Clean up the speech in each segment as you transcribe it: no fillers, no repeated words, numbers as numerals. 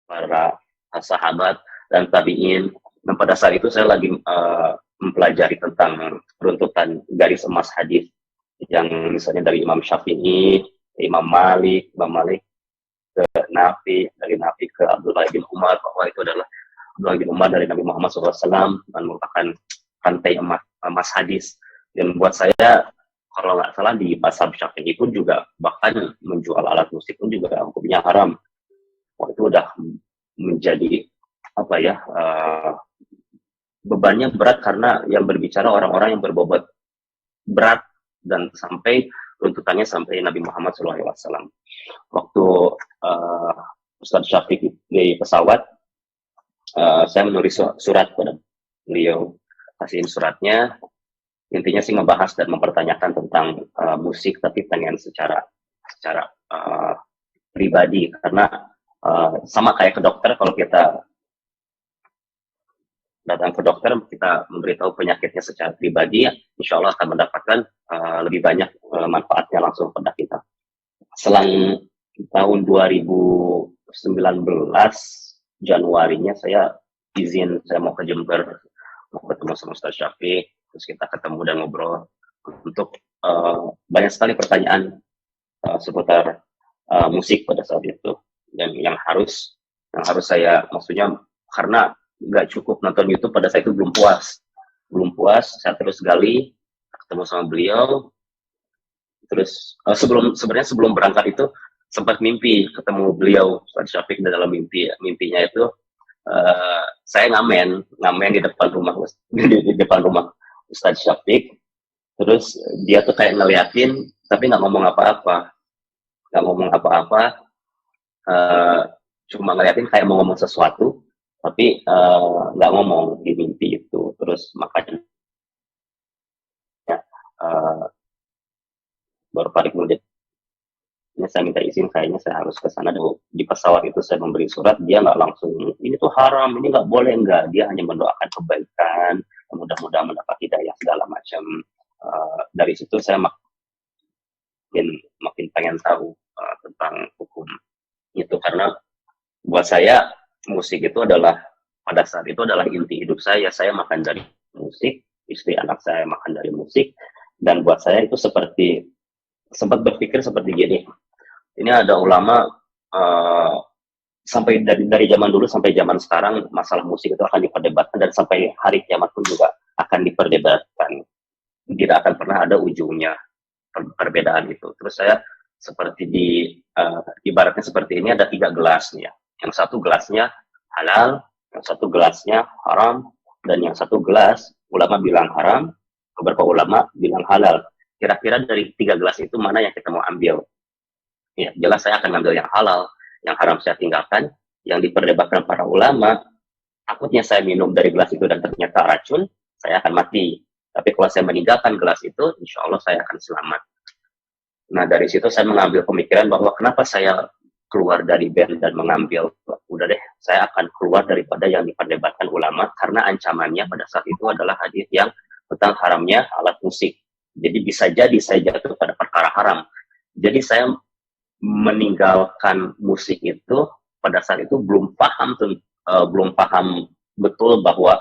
para sahabat dan tabi'in. Dan pada saat itu saya lagi mempelajari tentang runtutan garis emas hadis yang misalnya dari Imam Syafi'i, Imam Malik ke Nafi, dari Nafi ke Abdullah bin Umar, bahwa itu adalah Abdullah bin Umar dari Nabi Muhammad SAW dan merupakan rantai emas hadis. Dan buat saya, kalau nggak salah di pasar Syafi'i pun juga bahkan menjual alat musik pun juga hukumnya haram. Wah, itu udah menjadi apa ya, bebannya berat karena yang berbicara orang-orang yang berbobot berat dan sampai runtutannya sampai Nabi Muhammad SAW. Waktu Ustadz Syafiq di pesawat, saya menulis surat pada beliau, kasihin suratnya, intinya sih ngebahas dan mempertanyakan tentang musik, tapi pengen secara pribadi, karena sama kayak ke dokter, kalau kita datang ke dokter, kita memberitahu penyakitnya secara pribadi, insya Allah akan mendapatkan lebih banyak manfaatnya langsung pada kita. Selang tahun 2019 Januarinya saya izin, saya mau ke Jember, mau ketemu sama Ustaz Syafiq, terus kita ketemu dan ngobrol untuk banyak sekali pertanyaan seputar musik pada saat itu, dan yang harus saya, maksudnya karena nggak cukup nonton YouTube pada saat itu, belum puas, saya terus gali, ketemu sama beliau, terus sebelum berangkat itu sempat mimpi ketemu beliau Ustaz Syafiq. Dalam mimpinya itu saya ngamen di depan rumah di depan rumah Ustaz Syafiq, terus dia tuh kayak ngeliatin tapi nggak ngomong apa-apa, cuma ngeliatin kayak mau ngomong sesuatu tapi nggak ngomong di mimpi itu. Terus makanya baru balik kemudian saya minta izin, kayaknya saya harus ke sana. Di pesawat itu saya memberi surat, dia nggak langsung ini tuh haram, ini nggak boleh, nggak, dia hanya mendoakan kebaikan, mudah-mudahan mendapat hidayah segala macam. Dari situ saya makin pengen tahu tentang hukum itu, karena buat saya musik itu adalah, pada saat itu adalah inti hidup saya makan dari musik, istri anak saya makan dari musik. Dan buat saya itu seperti, sempat berpikir seperti gini, ini ada ulama sampai dari zaman dulu sampai zaman sekarang, masalah musik itu akan diperdebatkan, dan sampai hari kiamat pun juga akan diperdebatkan, tidak akan pernah ada ujungnya perbedaan itu. Terus saya seperti ibaratnya seperti ini, ada 3 gelas nih ya, yang satu gelasnya halal, yang satu gelasnya haram, dan yang satu gelas ulama bilang haram, beberapa ulama bilang halal. Kira-kira dari 3 gelas itu mana yang kita mau ambil? Ya, jelas saya akan ambil yang halal, yang haram saya tinggalkan. Yang diperdebatkan para ulama, takutnya saya minum dari gelas itu dan ternyata racun, saya akan mati. Tapi kalau saya meninggalkan gelas itu, insya Allah saya akan selamat. Nah, dari situ saya mengambil pemikiran bahwa kenapa saya keluar dari band dan mengambil, udah deh, saya akan keluar daripada yang diperdebatkan ulama, karena ancamannya pada saat itu adalah hadis yang tentang haramnya alat musik. Jadi bisa jadi saya jatuh pada perkara haram. Jadi saya meninggalkan musik itu pada saat itu belum paham betul bahwa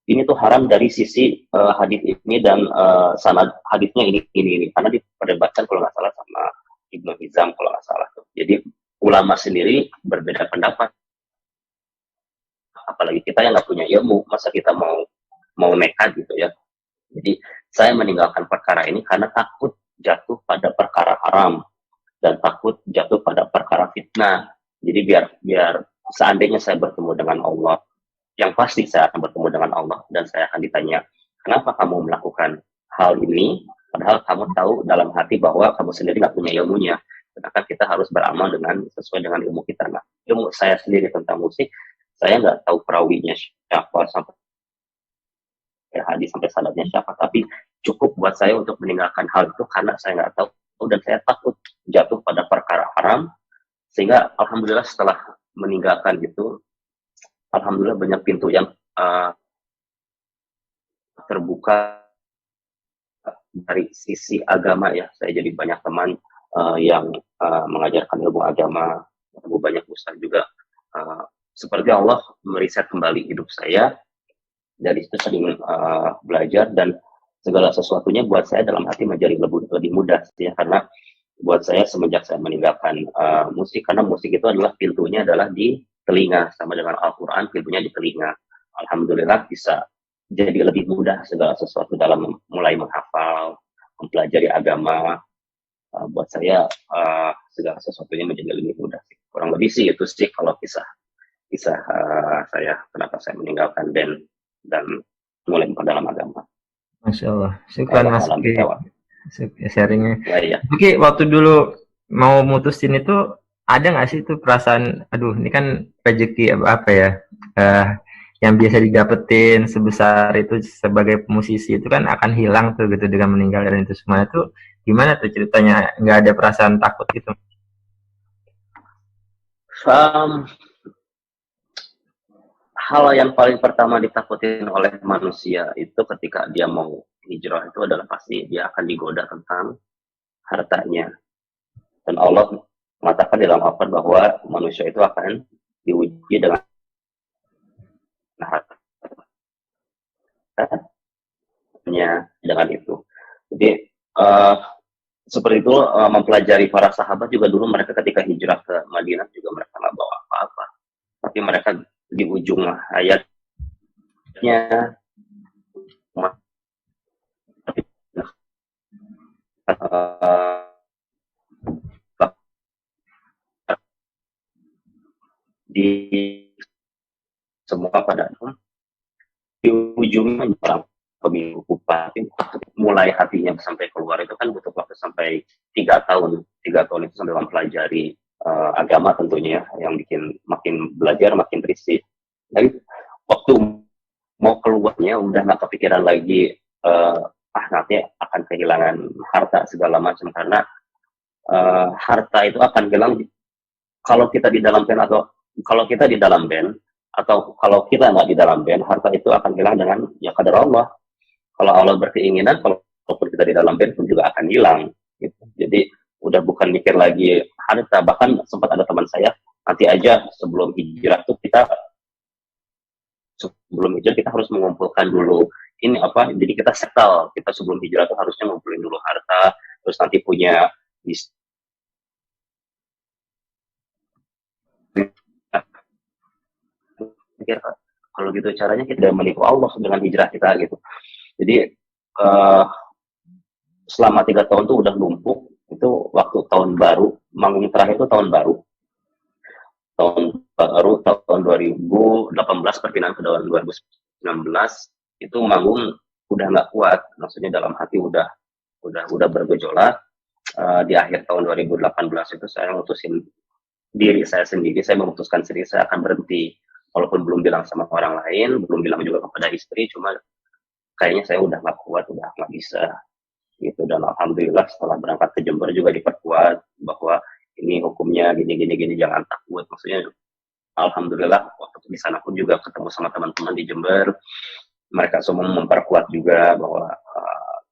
ini tuh haram dari sisi hadis ini, dan sanad hadisnya ini, karena diperdebatkan kalau nggak salah sama Ibnu Hizam kalau nggak salah tuh. Jadi ulama sendiri berbeda pendapat, apalagi kita yang nggak punya ilmu, masa kita mau nekat gitu ya. Jadi saya meninggalkan perkara ini karena takut jatuh pada perkara haram dan takut jatuh pada perkara fitnah. Jadi biar seandainya saya bertemu dengan Allah, yang pasti saya akan bertemu dengan Allah, dan saya akan ditanya, kenapa kamu melakukan hal ini, padahal kamu tahu dalam hati bahwa kamu sendiri nggak punya ilmunya. Sedangkan kita harus beramal sesuai dengan ilmu kita. Nah, ilmu saya sendiri tentang musik, saya nggak tahu perawinya siapa, sampai hadis sampai sanadnya siapa, tapi cukup buat saya untuk meninggalkan hal itu karena saya nggak tahu, dan saya takut jatuh pada perkara haram. Sehingga alhamdulillah setelah meninggalkan itu, alhamdulillah banyak pintu yang terbuka dari sisi agama ya. Saya jadi banyak teman yang mengajarkan ilmu agama, banyak ustaz juga seperti Allah meriset kembali hidup saya. Dari situ sering belajar, dan segala sesuatunya buat saya dalam hati menjadi lebih mudah sih ya, karena buat saya semenjak saya meninggalkan musik, karena musik itu adalah pintunya adalah di telinga, sama dengan Al-Quran pintunya di telinga. Alhamdulillah bisa jadi lebih mudah segala sesuatu dalam mulai menghafal, mempelajari agama. Buat saya segala sesuatunya menjadi lebih mudah sih. Kurang lebih sih itu sih kalau kisah saya kenapa saya meninggalkan band dan mulai dalam agama. Masya Allah. Syukran Mas Alam Uki Jawa. sharingnya. Ya, ya. Oke, waktu dulu mau mutusin itu ada nggak sih itu perasaan, aduh ini kan rezeki apa ya, eh, yang biasa didapetin sebesar itu sebagai musisi itu kan akan hilang tuh gitu dengan meninggal, dan itu semua itu gimana tuh ceritanya, nggak ada perasaan takut gitu? Hal yang paling pertama ditakutin oleh manusia itu ketika dia mau hijrah itu adalah pasti dia akan digoda tentang hartanya. Dan Allah mengatakan dalam Al-Quran bahwa manusia itu akan diuji dengan hartanya, dengan itu. Jadi seperti itu, mempelajari para sahabat juga dulu, mereka ketika hijrah ke Madinah juga mereka nggak bawa apa-apa, tapi mereka di ujung ayatnya di semua pada di ujungnya orang pemilu bupati mulai hatinya sampai keluar itu kan butuh waktu sampai 3 tahun itu sampai mempelajari agama tentunya, yang bikin makin belajar makin risih. Jadi waktu mau keluarnya udah nggak kepikiran lagi nanti akan kehilangan harta segala macam, karena harta itu akan hilang kalau kita di dalam band, atau kalau kita di dalam band, atau kalau kita nggak di dalam band, harta itu akan hilang dengan ya kadar Allah. Kalau Allah berkeinginan, kalaupun kita di dalam band pun juga akan hilang. Gitu. Jadi udah bukan mikir lagi harta. Bahkan sempat ada teman saya, nanti aja sebelum hijrah tuh kita harus mengumpulkan dulu ini apa. Jadi kita settle, kita sebelum hijrah tuh harusnya ngumpulin dulu harta, terus nanti punya kalau gitu caranya kita menipu Allah dengan hijrah kita gitu. Jadi selama 3 tahun tuh udah numpuk. Itu waktu tahun baru, manggung terakhir itu tahun baru tahun 2018 perpindahan ke tahun 2019 itu manggung udah nggak kuat, maksudnya dalam hati udah bergejolak. Di akhir tahun 2018 itu saya memutuskan diri saya sendiri, saya memutuskan sendiri saya akan berhenti, walaupun belum bilang sama orang lain, belum bilang juga kepada istri, cuma kayaknya saya udah nggak kuat, udah nggak bisa gitu. Dan alhamdulillah setelah berangkat ke Jember juga diperkuat bahwa ini hukumnya gini, jangan takut. Maksudnya alhamdulillah waktu di sana pun juga ketemu sama teman-teman di Jember, mereka semua memperkuat juga bahwa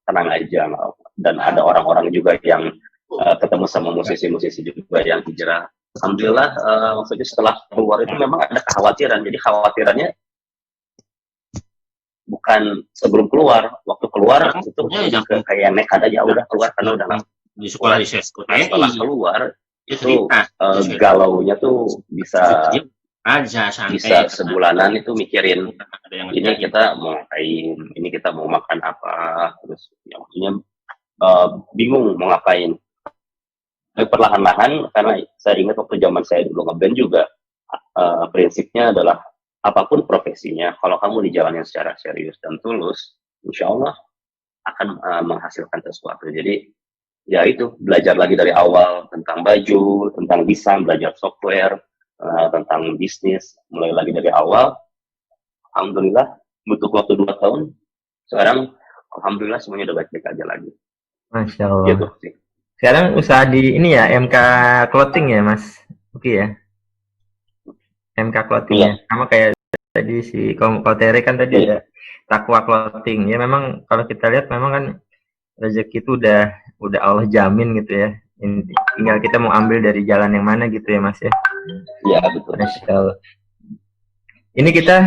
tenang aja. Dan ada orang-orang juga yang ketemu sama musisi-musisi juga yang hijrah. Alhamdulillah, maksudnya setelah keluar itu memang ada kekhawatiran. Jadi khawatirannya bukan sebelum keluar, waktu keluar itu kayak nekat aja, udah keluar karena udah di sekolah setelah keluar itu galaunya tuh bisa sebulanan itu mikirin ini kita mau ngapain, ini kita mau makan apa, terus ya, maksudnya bingung mau ngapain. Perlahan-lahan, karena saya ingat waktu zaman saya dulu ngeband juga prinsipnya adalah apapun profesinya, kalau kamu di jalannya secara serius dan tulus, insya Allah akan menghasilkan sesuatu. Jadi ya itu, belajar lagi dari awal tentang baju, tentang desain, belajar software, tentang bisnis, mulai lagi dari awal. Alhamdulillah butuh waktu 2 tahun, sekarang alhamdulillah semuanya udah baik-baik aja lagi. Masya Allah. Gitu sih. Sekarang usaha di ini ya, MK Clothing ya Mas Uki ya, MK Clothing ya, sama kayak tadi si Kotere kan tadi ada Takwa Clothing ya. Memang kalau kita lihat memang kan rezeki itu udah Allah jamin gitu ya, tinggal kita mau ambil dari jalan yang mana gitu ya Mas ya. Iya betul. Masya Allah. Ini kita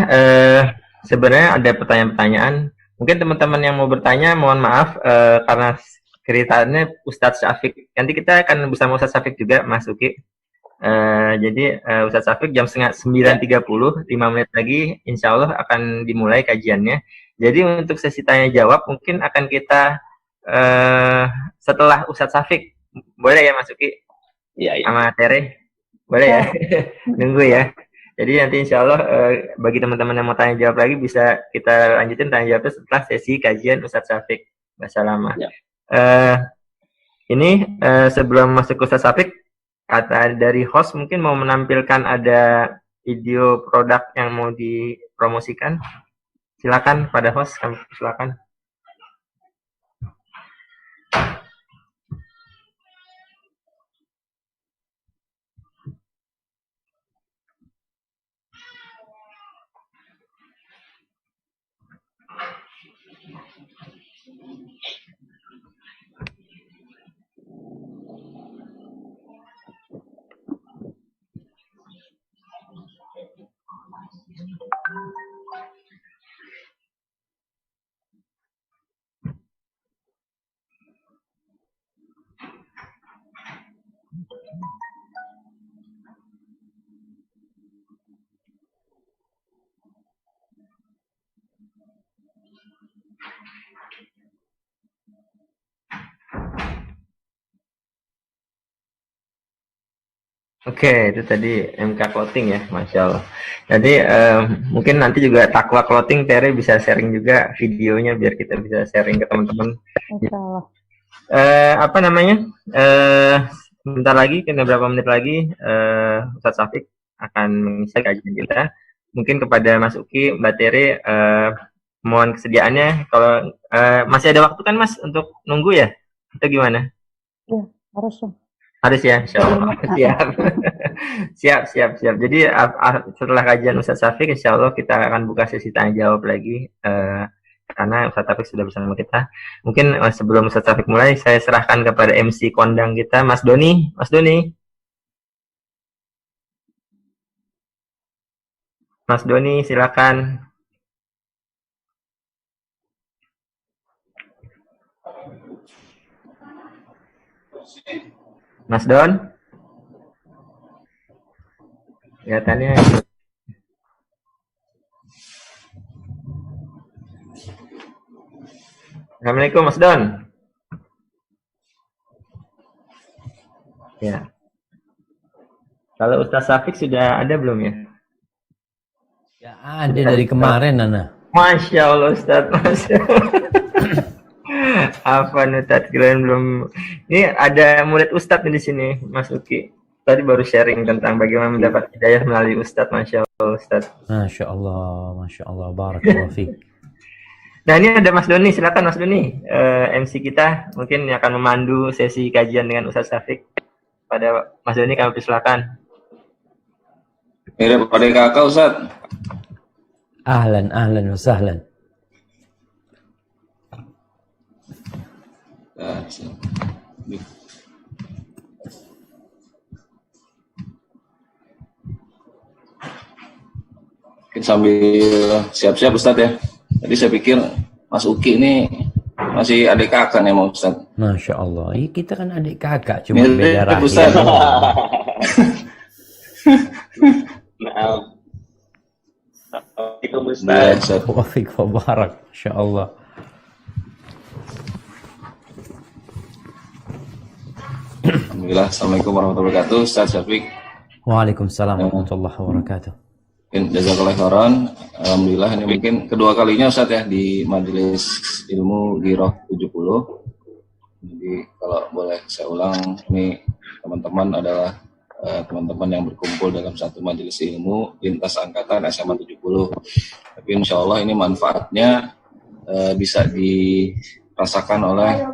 sebenarnya ada pertanyaan-pertanyaan. Mungkin teman-teman yang mau bertanya, mohon maaf karena ceritanya Ustadz Syafiq. Nanti kita akan bersama Ustadz Syafiq juga, Mas Uki. Jadi Ustadz Syafiq jam 9.30, 5 menit lagi, insya Allah akan dimulai kajiannya. Jadi untuk sesi tanya jawab mungkin akan kita setelah Ustadz Syafiq. Boleh ya Mas Uki? Iya, iya. Sama Tere? Boleh ya? Nunggu ya. Jadi nanti insya Allah bagi teman-teman yang mau tanya jawab lagi bisa kita lanjutin tanya jawabnya setelah sesi kajian Ustadz Syafiq. Bahasa lama. Ya. Ini sebelum masuk ke Ustadz Syafiq, kata dari host mungkin mau menampilkan ada video produk yang mau dipromosikan. Silakan pada host, kami silakan. Oke, itu tadi MK Clothing ya, Masya Allah. Jadi mungkin nanti juga Takwa Clothing, Tere bisa sharing juga videonya biar kita bisa sharing ke teman-teman. Insya Allah. Apa namanya? Sebentar lagi, kena berapa menit lagi, Ustadz Syafiq akan mengisi kajian kita. Mungkin kepada Mas Uki, Mbak Tere, mohon kesediaannya. Kalau masih ada waktu kan Mas untuk nunggu ya? Atau gimana? Iya, harus dong. Harus ya, insya Allah. Siap. Jadi setelah kajian Ustadz Syafiq, insya Allah kita akan buka sesi tanya jawab lagi karena Ustadz Syafiq sudah bersama kita. Mungkin sebelum Ustadz Syafiq mulai, saya serahkan kepada MC kondang kita, Mas Doni. Mas Doni, silakan. Mas Don, kelihatannya. Assalamualaikum Mas Don. Ya. Kalau Ustadz Syafiq sudah ada belum ya? Ya ada dari kemarin Nana. Masya Allah Ustadz, Masya Allah. Apa Ustadz kalian belum? Ini ada murid Ustadz di sini, Mas Uki. Tadi baru sharing tentang bagaimana mendapat hidayah melalui Ustadz, Masya Allah Ustadz. Masya Allah, barakallahu fiik. Nah ini ada Mas Doni, silakan Mas Doni, MC kita mungkin yang akan memandu sesi kajian dengan Ustadz Syafiq. Pada Mas Doni kami persilakan. Mirip pada kakak Ustadz. Ahlan wa sahlan. Mungkin sambil siap-siap Ustadz ya. Tadi saya pikir Mas Uki ini masih adik kakak nih mau Ustadz. Masya Allah, kita kan adik kakak, cuma beda rahim. Ustadz. Assalamualaikum Ustadz. Wafiq wa barak, Masya Allah. Alhamdulillah, Assalamualaikum warahmatullahi wabarakatuh, Ustadz Syafiq. Waalaikumsalam warahmatullahi wabarakatuh. Jazakallah khairan. Alhamdulillah ini mungkin kedua kalinya Ustadz ya di Majelis Ilmu Giroh 70. Jadi kalau boleh saya ulang, ini teman-teman adalah teman-teman yang berkumpul dalam satu majelis ilmu lintas angkatan SMA 70. Tapi insya Allah ini manfaatnya bisa dirasakan oleh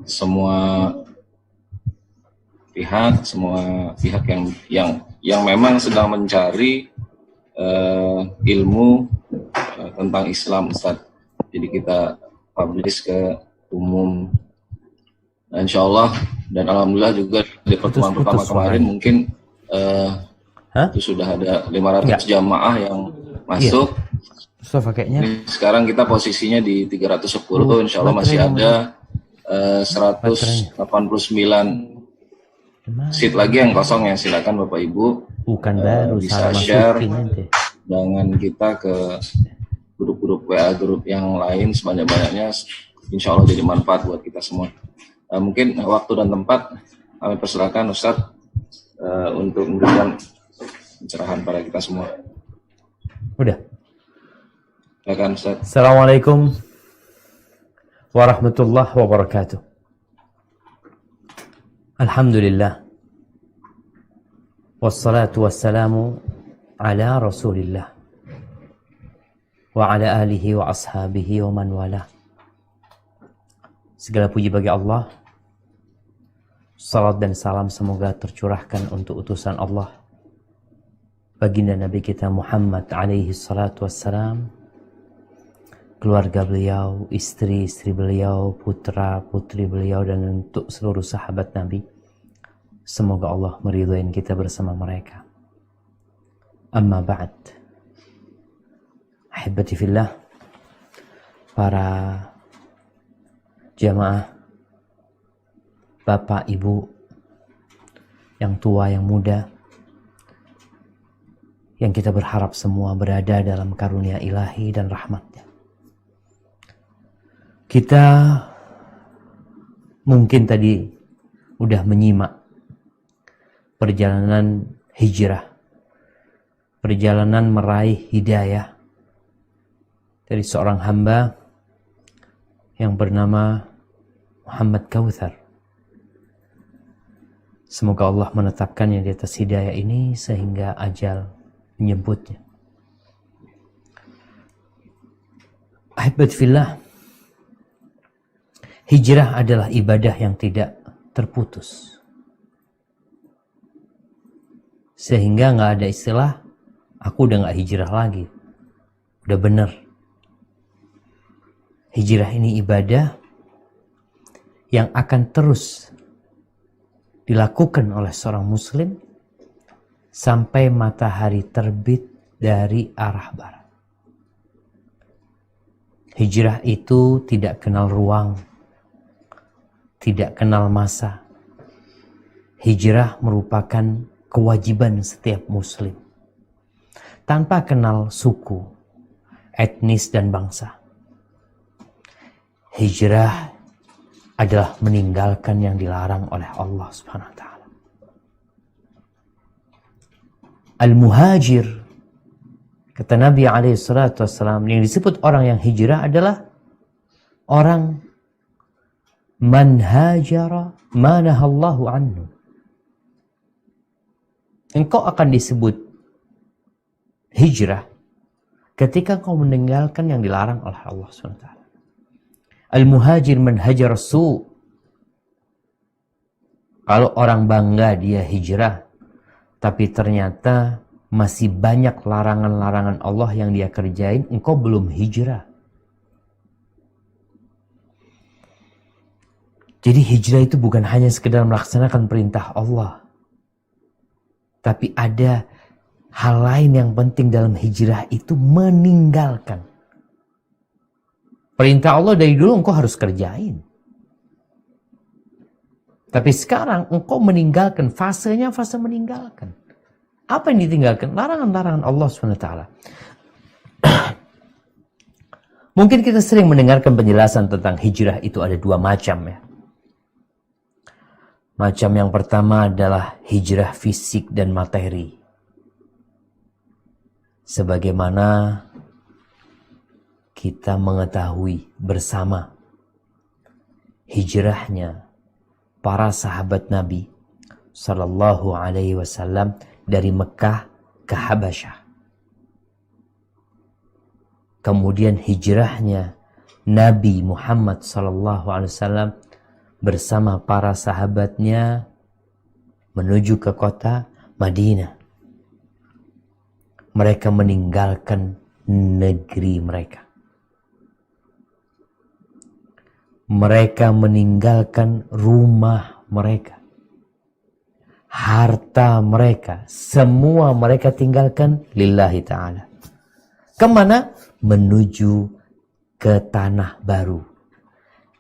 semua pihak yang memang sedang mencari ilmu tentang Islam Ustaz. Jadi kita publish ke umum. Nah, insya Allah dan alhamdulillah juga di pertemuan pertama kemarin mungkin itu sudah ada 500 jamaah yang masuk. Mustafa kayaknya. Ini sekarang kita posisinya di 310, insya Allah masih ada 189 seat lagi yang kosong ya. Silakan Bapak Ibu Bukan baru bisa salah share masukin nanti. dengan kita ke grup-grup WA grup yang lain sebanyak-banyaknya, insya Allah jadi manfaat buat kita semua. Mungkin waktu dan tempat kami persilakan Ustadz untuk memberikan pencerahan pada kita semua. Udah. Silakan Ustadz. Assalamualaikum warahmatullahi wabarakatuh. Alhamdulillah. Wassalatu wassalamu ala Rasulillah wa ala alihi wa ashabihi wa man wala. Segala puji bagi Allah. Salat dan salam semoga tercurahkan untuk utusan Allah, baginda Nabi kita Muhammad alaihi salatu wassalam, keluarga beliau, istri-istri beliau, putra-putri beliau, dan untuk seluruh sahabat Nabi. Semoga Allah meridhoin kita bersama mereka. Amma ba'd. Ahibati fillah, para jamaah, bapak, ibu, yang tua, yang muda, yang kita berharap semua berada dalam karunia ilahi dan rahmatnya. Kita mungkin tadi udah menyimak perjalanan hijrah, perjalanan meraih hidayah dari seorang hamba yang bernama Muhammad Kautsar. Semoga Allah menetapkannya di atas hidayah ini sehingga ajal menyebutnya. Ahibbat fillah, hijrah adalah ibadah yang tidak terputus. Sehingga nggak ada istilah, aku udah nggak hijrah lagi. Udah bener. Hijrah ini ibadah yang akan terus dilakukan oleh seorang muslim sampai matahari terbit dari arah barat. Hijrah itu tidak kenal ruang, tidak kenal masa. Hijrah merupakan kewajiban setiap muslim, tanpa kenal suku, etnis, dan bangsa. Hijrah adalah meninggalkan yang dilarang oleh Allah Subhanahu wa taala. Al-muhajir, kata Nabi alaihi salatu wassalam, yang disebut orang yang hijrah adalah orang man hajara ma nahallahu anhu. Engkau akan disebut hijrah ketika kau meninggalkan yang dilarang oleh Allah Subhanahu wa taala. Al-muhajir man hajar su. Kalau orang bangga dia hijrah, tapi ternyata masih banyak larangan-larangan Allah yang dia kerjain, engkau belum hijrah. Jadi hijrah itu bukan hanya sekedar melaksanakan perintah Allah, tapi ada hal lain yang penting dalam hijrah, itu meninggalkan. Perintah Allah dari dulu engkau harus kerjain. Tapi sekarang engkau meninggalkan, fasenya fase meninggalkan. Apa yang ditinggalkan? Larangan-larangan Allah SWT. Mungkin kita sering mendengarkan penjelasan tentang hijrah itu ada dua macam ya. Macam yang pertama adalah hijrah fisik dan materi. Sebagaimana kita mengetahui bersama hijrahnya para sahabat Nabi Sallallahu Alaihi Wasallam dari Mekah ke Habasyah. Kemudian hijrahnya Nabi Muhammad Sallallahu Alaihi Wasallam bersama para sahabatnya menuju ke kota Madinah. Mereka meninggalkan negeri mereka. Mereka meninggalkan rumah mereka, harta mereka, semua mereka tinggalkan lillahi ta'ala. Kemana? Menuju ke tanah baru,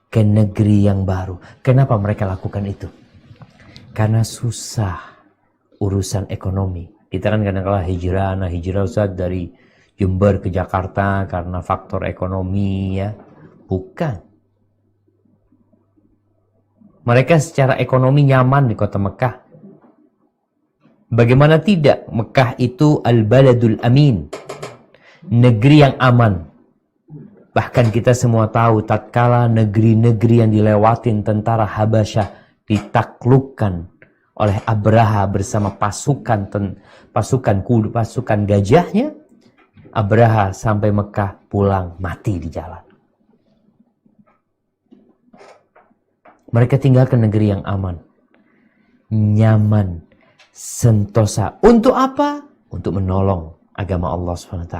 ke negeri yang baru. Kenapa mereka lakukan itu? Karena susah urusan ekonomi. Kita kan kadang-kadang hijrah Ustaz dari Jember ke Jakarta karena faktor ekonomi ya. Bukan. Mereka secara ekonomi nyaman di kota Mekah. Bagaimana tidak? Mekah itu al-baladul amin. Negeri yang aman. Bahkan kita semua tahu tatkala negeri-negeri yang dilewatin tentara Habasyah ditaklukkan oleh Abraha bersama pasukan gajahnya, Abraha sampai Mekah pulang mati di jalan. Mereka tinggalkan negeri yang aman, nyaman, sentosa. Untuk apa? Untuk menolong agama Allah SWT.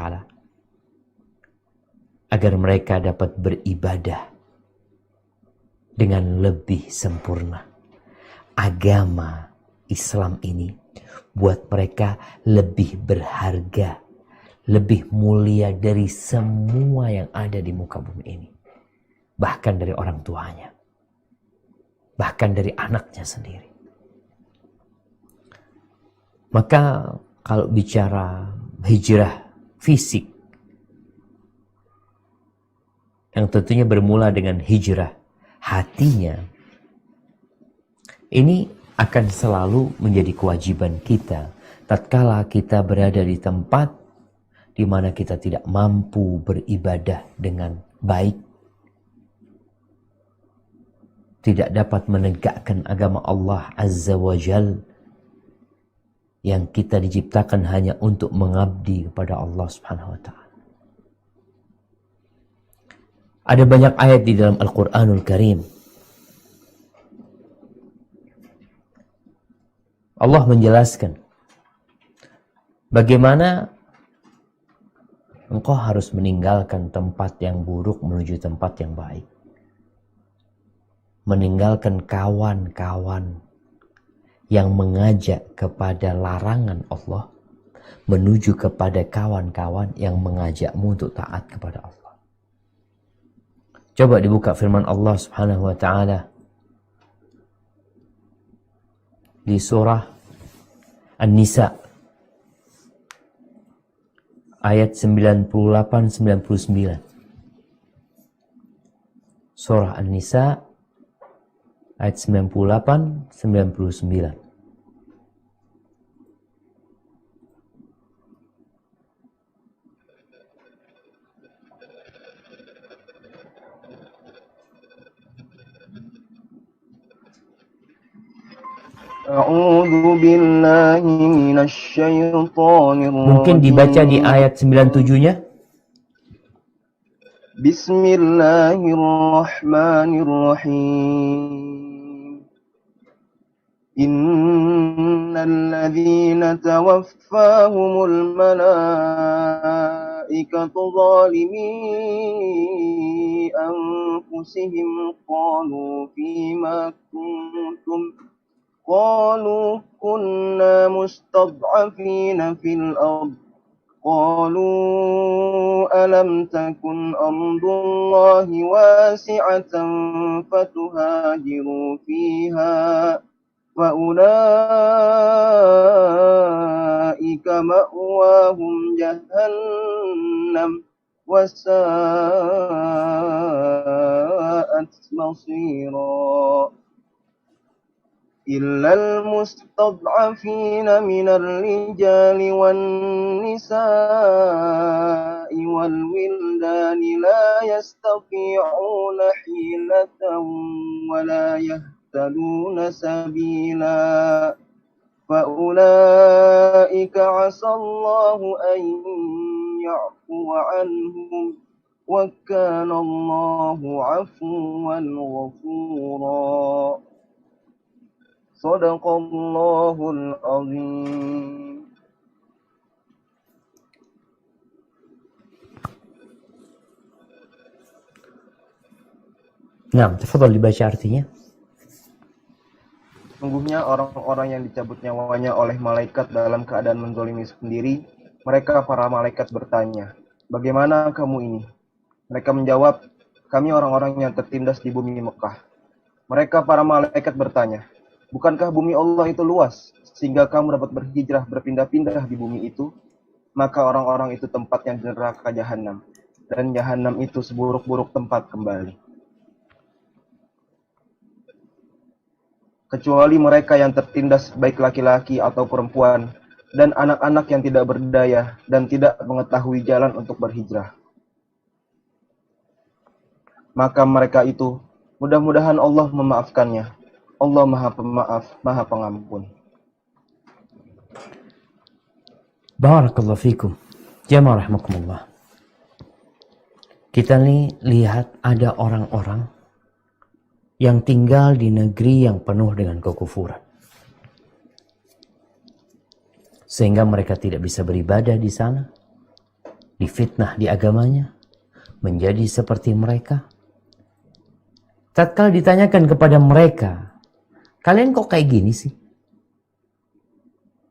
Agar mereka dapat beribadah dengan lebih sempurna. Agama Islam ini buat mereka lebih berharga, lebih mulia dari semua yang ada di muka bumi ini. Bahkan dari orang tuanya. Bahkan dari anaknya sendiri. Maka kalau bicara hijrah fisik, yang tentunya bermula dengan hijrah hatinya, ini akan selalu menjadi kewajiban kita tatkala kita berada di tempat di mana kita tidak mampu beribadah dengan baik, tidak dapat menegakkan agama Allah Azza wa Jal yang kita diciptakan hanya untuk mengabdi kepada Allah Subhanahu wa Ta'ala. Ada banyak ayat di dalam Al-Quranul Karim. Allah menjelaskan bagaimana engkau harus meninggalkan tempat yang buruk menuju tempat yang baik. Meninggalkan kawan-kawan yang mengajak kepada larangan Allah menuju kepada kawan-kawan yang mengajakmu untuk taat kepada Allah. Coba dibuka firman Allah Subhanahu wa Ta'ala di surah An-Nisa ayat 98-99. Surah An-Nisa ayat 98-99. A'udzu billahi minasy syaithanir rajim. Mungkin dibaca di ayat 97-nya. Bismillahirrahmanirrahim. Innal ladzina tawaffahumul malaikatu zalimi anfusihim qalu fima kuntum قالوا كنا مستضعفين في الأرض قالوا ألم تكن أرض الله واسعة فتهاجروا فيها فأولئك مأواهم جهنم وساءت مصيرا إلا المستضعفين من الرجال والنساء والولدان لا يستطيعون حيلة ولا يهتدون سبيلا فأولئك عسى الله أن يعفو عنهم وكان الله عفوا غفورا Sadaqallahul azim. Nah, tafadhol dibaca artinya. Sungguhnya orang-orang yang dicabut nyawanya oleh malaikat dalam keadaan menzalimi sendiri, mereka para malaikat bertanya, bagaimana kamu ini? Mereka menjawab, kami orang-orang yang tertindas di bumi Mekah. Mereka para malaikat bertanya, bukankah bumi Allah itu luas, sehingga kamu dapat berhijrah berpindah-pindah di bumi itu? Maka orang-orang itu tempatnya di neraka Jahanam, dan Jahanam itu seburuk-buruk tempat kembali. Kecuali mereka yang tertindas baik laki-laki atau perempuan, dan anak-anak yang tidak berdaya dan tidak mengetahui jalan untuk berhijrah. Maka mereka itu, mudah-mudahan Allah memaafkannya. Allah Maha Pemaaf, Maha Pengampun. Barakallahu fikum. Jamaah rahimakumullah. Kita nih lihat ada orang-orang yang tinggal di negeri yang penuh dengan kekufuran. Sehingga mereka tidak bisa beribadah di sana, difitnah di agamanya, menjadi seperti mereka. Tatkala ditanyakan kepada mereka, kalian kok kayak gini sih?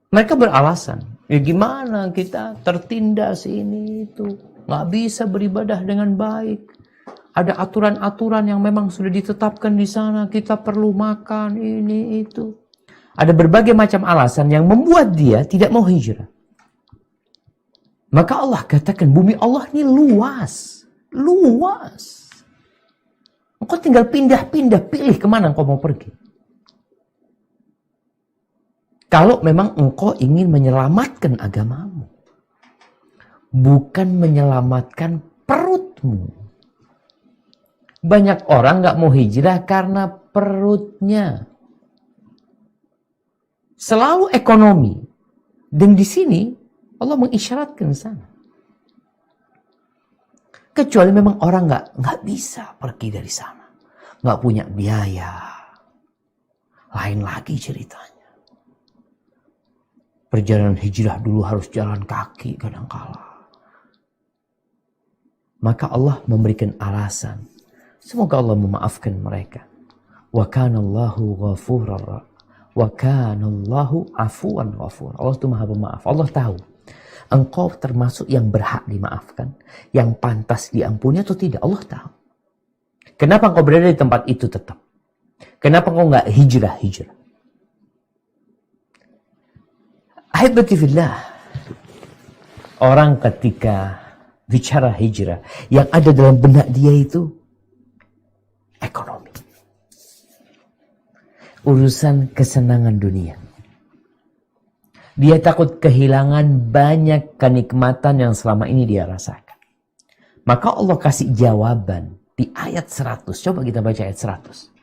Mereka beralasan, ya gimana kita tertindas ini itu, nggak bisa beribadah dengan baik. Ada aturan-aturan yang memang sudah ditetapkan di sana, kita perlu makan ini itu. Ada berbagai macam alasan yang membuat dia tidak mau hijrah. Maka Allah katakan bumi Allah ini luas. Luas. Engkau tinggal pindah-pindah, pilih kemana engkau mau pergi. Kalau memang engkau ingin menyelamatkan agamamu. Bukan menyelamatkan perutmu. Banyak orang gak mau hijrah karena perutnya. Selalu ekonomi. Dan di sini Allah mengisyaratkan sana. Kecuali memang orang nggak bisa pergi dari sana, nggak punya biaya. Lain lagi ceritanya. Perjalanan hijrah dulu harus jalan kaki kadangkala. Maka Allah memberikan alasan. Semoga Allah memaafkan mereka. Wa kana Allahu ghafurar wa kana Allahu afuwan ghafur. Allah itu Maha Pemaaf. Allah tahu engkau termasuk yang berhak dimaafkan, yang pantas diampuni atau tidak. Allah tahu. Kenapa engkau berada di tempat itu tetap? Kenapa engkau nggak hijrah? Ahibati fillah, orang ketika bicara hijrah, yang ada dalam benak dia itu ekonomi. Urusan kesenangan dunia. Dia takut kehilangan banyak kenikmatan yang selama ini dia rasakan. Maka Allah kasih jawaban di ayat 100. Coba kita baca ayat 100.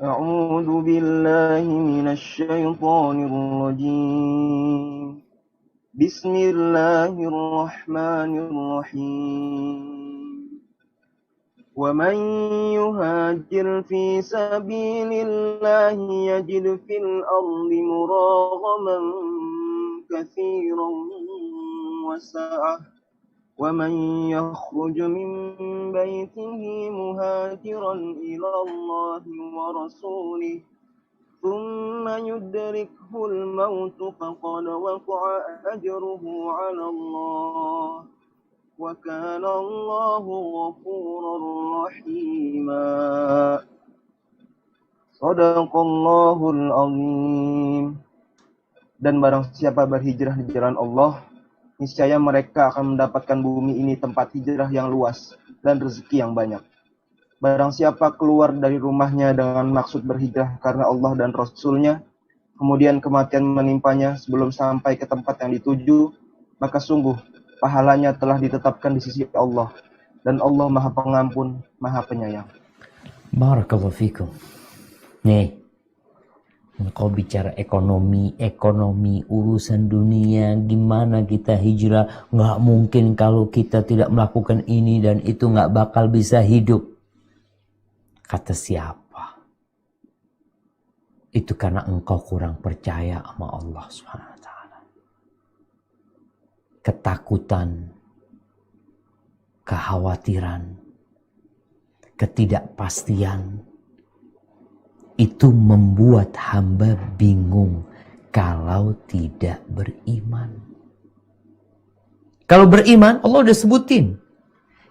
A'udzu billahi minasy syaithanir rajim. Bismillahirrahmanirrahim. ومن يهاجر في سبيل الله يجد في الأرض مراغما كثيرا وسعة ومن يخرج من بيته مهاجرا إلى الله ورسوله ثم يدركه الموت فقد وقع أجره على الله وَكَانَ اللَّهُ غَفُورًا رَحِيمًا. Shadaqallahul azim. Dan barang siapa berhijrah di jalan Allah, niscaya mereka akan mendapatkan bumi ini tempat hijrah yang luas dan rezeki yang banyak. Barang siapa keluar dari rumahnya dengan maksud berhijrah karena Allah dan Rasul-Nya, kemudian kematian menimpanya sebelum sampai ke tempat yang dituju, maka sungguh pahalanya telah ditetapkan di sisi Allah. Dan Allah Maha Pengampun, Maha Penyayang. Barakallahu fikum. Nih, engkau bicara ekonomi, urusan dunia, gimana kita hijrah. Nggak mungkin kalau kita tidak melakukan ini dan itu nggak bakal bisa hidup. Kata siapa? Itu karena engkau kurang percaya sama Allah SWT. Ketakutan, kekhawatiran, ketidakpastian, itu membuat hamba bingung kalau tidak beriman. Kalau beriman, Allah udah sebutin.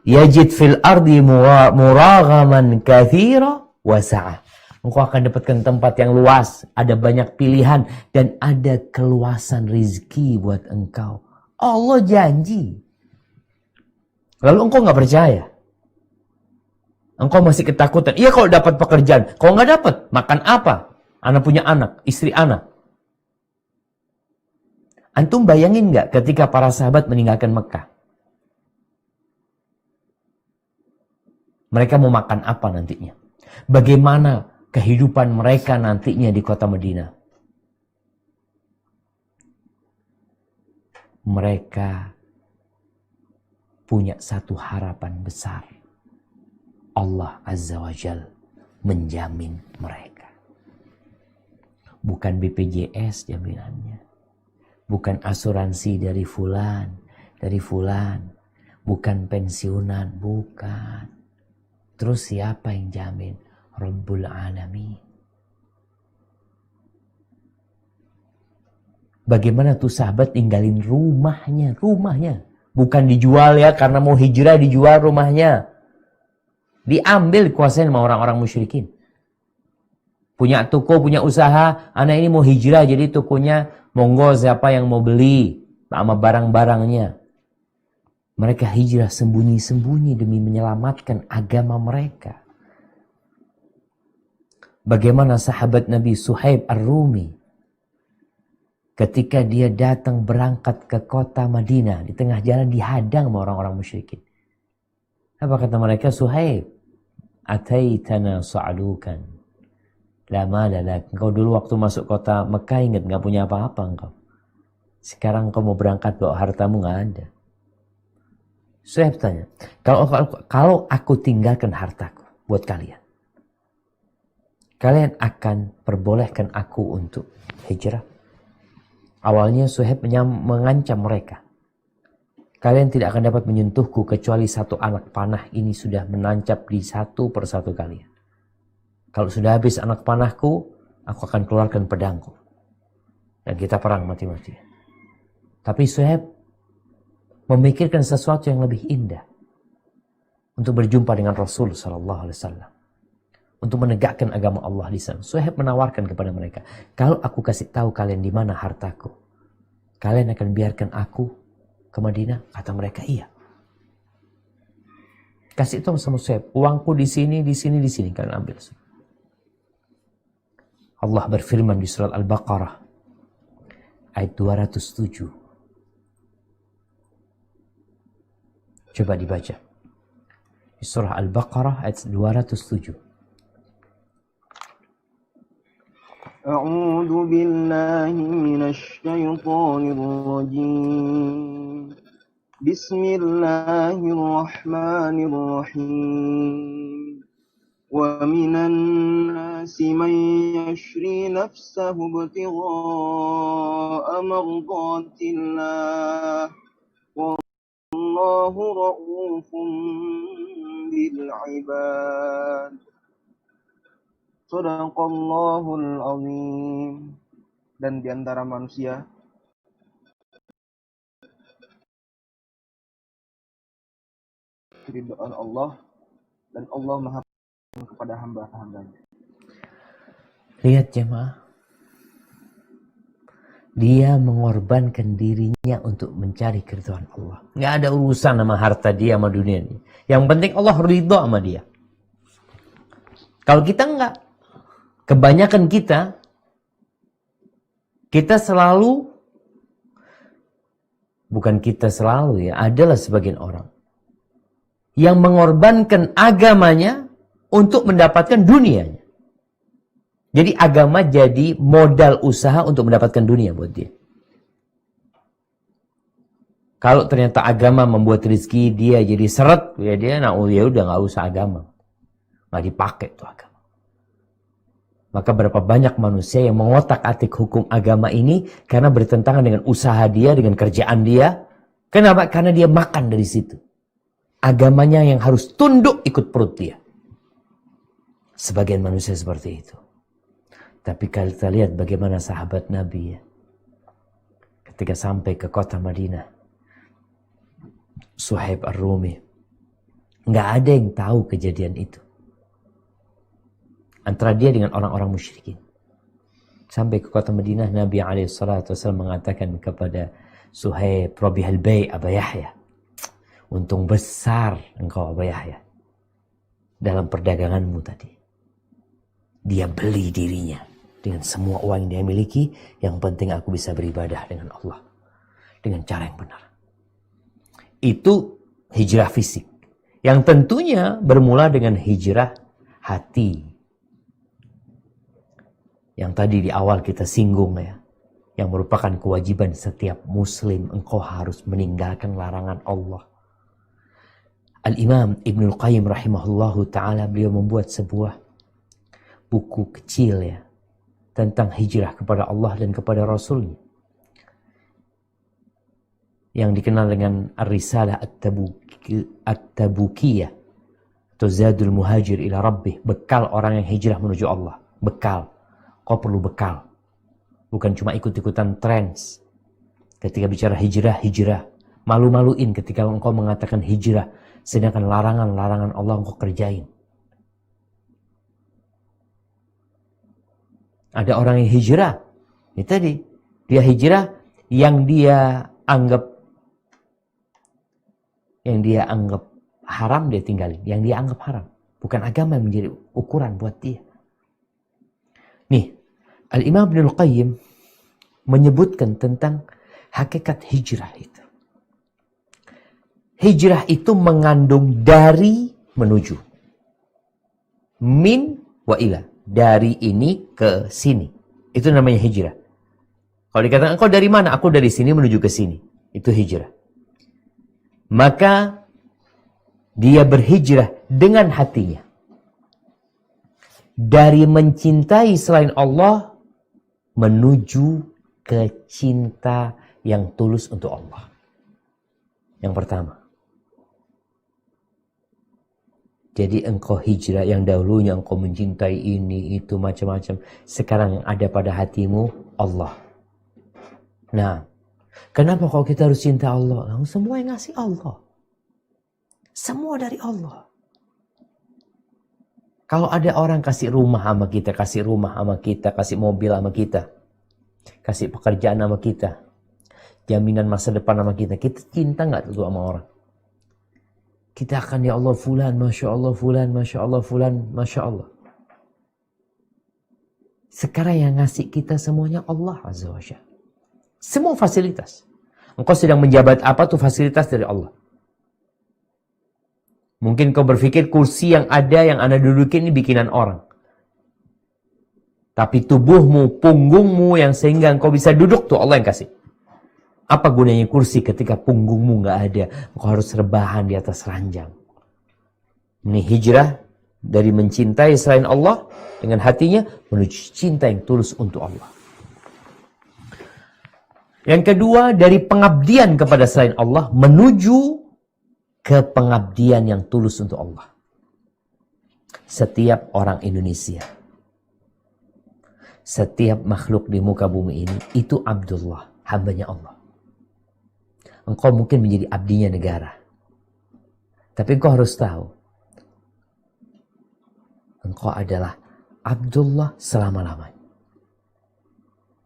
Yajid fil ardi muraghaman katsira wa sa'ah. Engkau akan dapatkan tempat yang luas, ada banyak pilihan, dan ada keluasan rizki buat engkau. Allah janji. Lalu engkau nggak percaya. Engkau masih ketakutan. Iya kalau dapat pekerjaan. Kalau nggak dapat, makan apa? Anak punya anak, istri anak. Antum bayangin nggak ketika para sahabat meninggalkan Mekah? Mereka mau makan apa nantinya? Bagaimana kehidupan mereka nantinya di kota Madinah? Mereka punya satu harapan besar. Allah Azza wa Jal menjamin mereka. Bukan BPJS jaminannya. Bukan asuransi dari fulan. Bukan pensiunan, bukan. Terus siapa yang jamin? Rabbul Alamin. Bagaimana tuh sahabat tinggalin rumahnya. Bukan dijual ya, karena mau hijrah dijual rumahnya. Diambil kuasain sama orang-orang musyrikin. Punya toko, punya usaha, anak ini mau hijrah jadi tokonya, monggo siapa yang mau beli sama barang-barangnya. Mereka hijrah sembunyi-sembunyi demi menyelamatkan agama mereka. Bagaimana sahabat Nabi Suhaib Ar-Rumi ketika dia datang berangkat ke kota Madinah, di tengah jalan dihadang sama orang-orang musyrikin. Apa kata mereka? Suhaib, ataitana sa'alukan, lama lalak. Engkau dulu waktu masuk kota Mekah ingat gak punya apa-apa engkau. Sekarang engkau mau berangkat bawa hartamu gak ada. Suhaib tanya, kalau aku tinggalkan hartaku buat kalian, kalian akan perbolehkan aku untuk hijrah? Awalnya Suhaib mengancam mereka. Kalian tidak akan dapat menyentuhku kecuali satu anak panah ini sudah menancap di satu persatu kalian. Kalau sudah habis anak panahku, aku akan keluarkan pedangku. Dan kita perang mati-matian. Tapi Suhaib memikirkan sesuatu yang lebih indah. Untuk berjumpa dengan Rasul SAW. Untuk menegakkan agama Allah di sana. Suhaib menawarkan kepada mereka, kalau aku kasih tahu kalian di mana hartaku, kalian akan biarkan aku ke Madinah? Kata mereka, iya. Kasih tahu sama Suhaib, uangku di sini, kalian ambil. Allah berfirman di surat Al-Baqarah ayat 207. Coba dibaca. Di surah Al-Baqarah ayat 207. أعوذ بالله من الشيطان الرجيم بسم الله الرحمن الرحيم ومن الناس من يشري نفسه ابتغاء مرضات الله والله رؤوف بالعباد Sadaqallahul azim. Dan di antara manusia keridhaan Allah, dan Allah Maha kepada hamba-hambanya. Lihat jemaah, dia mengorbankan dirinya untuk mencari keridhaan Allah. Nggak ada urusan sama harta dia sama dunia ini. Yang penting Allah ridho sama dia. Kalau kita enggak, kebanyakan kita selalu, bukan kita selalu ya, adalah sebagian orang yang mengorbankan agamanya untuk mendapatkan dunianya. Jadi agama jadi modal usaha untuk mendapatkan dunia buat dia. Kalau ternyata agama membuat rezeki dia jadi seret, ya dia udah nggak usah agama, nggak dipakai tuh agama. Maka berapa banyak manusia yang mengotak-atik hukum agama ini karena bertentangan dengan usaha dia, dengan kerjaan dia. Kenapa? Karena dia makan dari situ. Agamanya yang harus tunduk ikut perut dia. Sebagian manusia seperti itu. Tapi kalau kita lihat bagaimana sahabat Nabi ya, ketika sampai ke kota Madinah, Suhaib Ar-Rumi, nggak ada yang tahu kejadian itu antara dia dengan orang-orang musyrikin. Sampai ke kota Madinah, Nabi SAW mengatakan kepada Suhaib, Rabihal Bay' Aba Yahya, untung besar engkau Aba Yahya dalam perdaganganmu tadi. Dia beli dirinya dengan semua uang yang dia miliki. Yang penting aku bisa beribadah dengan Allah dengan cara yang benar. Itu hijrah fisik, yang tentunya bermula dengan hijrah hati. Yang tadi di awal kita singgung ya, yang merupakan kewajiban setiap muslim, engkau harus meninggalkan larangan Allah. Al-Imam Ibnul Qayyim rahimahullahu ta'ala, beliau membuat sebuah buku kecil ya, tentang hijrah kepada Allah dan kepada Rasulnya, yang dikenal dengan Ar-Risalah At-Tabukiyah atau Zadul Muhajir ila Rabbih, bekal orang yang hijrah menuju Allah. Bekal. Kau perlu bekal. Bukan cuma ikut-ikutan trends. Ketika bicara hijrah, malu-maluin ketika engkau mengatakan hijrah, sedangkan larangan-larangan Allah engkau kerjain. Ada orang yang hijrah, ini tadi, dia hijrah yang dia anggap haram dia tinggalin, yang dia anggap haram. Bukan agama yang menjadi ukuran buat dia. Nih, Al-Imam Ibnul Qayyim menyebutkan tentang hakikat hijrah itu. Hijrah itu mengandung dari menuju. Min wa ila. Dari ini ke sini. Itu namanya hijrah. Kalau dikatakan engkau dari mana? Aku dari sini menuju ke sini. Itu hijrah. Maka dia berhijrah dengan hatinya. Dari mencintai selain Allah menuju ke cinta yang tulus untuk Allah. Yang pertama. Jadi engkau hijrah, yang dahulunya engkau mencintai ini, itu, macam-macam. Sekarang yang ada pada hatimu Allah. Nah, kenapa kalau kita harus cinta Allah? Semua yang ngasih Allah. Semua dari Allah. Kalau ada orang kasih rumah sama kita, kasih mobil sama kita, kasih pekerjaan sama kita, jaminan masa depan sama kita cinta nggak tuh sama orang? Kita akan, ya Allah fulan, Masya Allah fulan, Masya Allah fulan, Masya Allah. Sekarang yang ngasih kita semuanya Allah Azza wa Jalla. Semua fasilitas. Engkau sedang menjabat apa tuh fasilitas dari Allah. Mungkin kau berpikir kursi yang ada, yang anda dudukin ini bikinan orang. Tapi tubuhmu, punggungmu yang sehingga engkau bisa duduk tuh Allah yang kasih. Apa gunanya kursi ketika punggungmu nggak ada? Engkau harus rebahan di atas ranjang. Ini hijrah dari mencintai selain Allah dengan hatinya menuju cinta yang tulus untuk Allah. Yang kedua, dari pengabdian kepada selain Allah menuju ke pengabdian yang tulus untuk Allah. Setiap orang Indonesia, setiap makhluk di muka bumi ini, itu Abdullah, hambanya Allah. Engkau mungkin menjadi abdinya negara. Tapi engkau harus tahu, engkau adalah Abdullah selama-lamanya.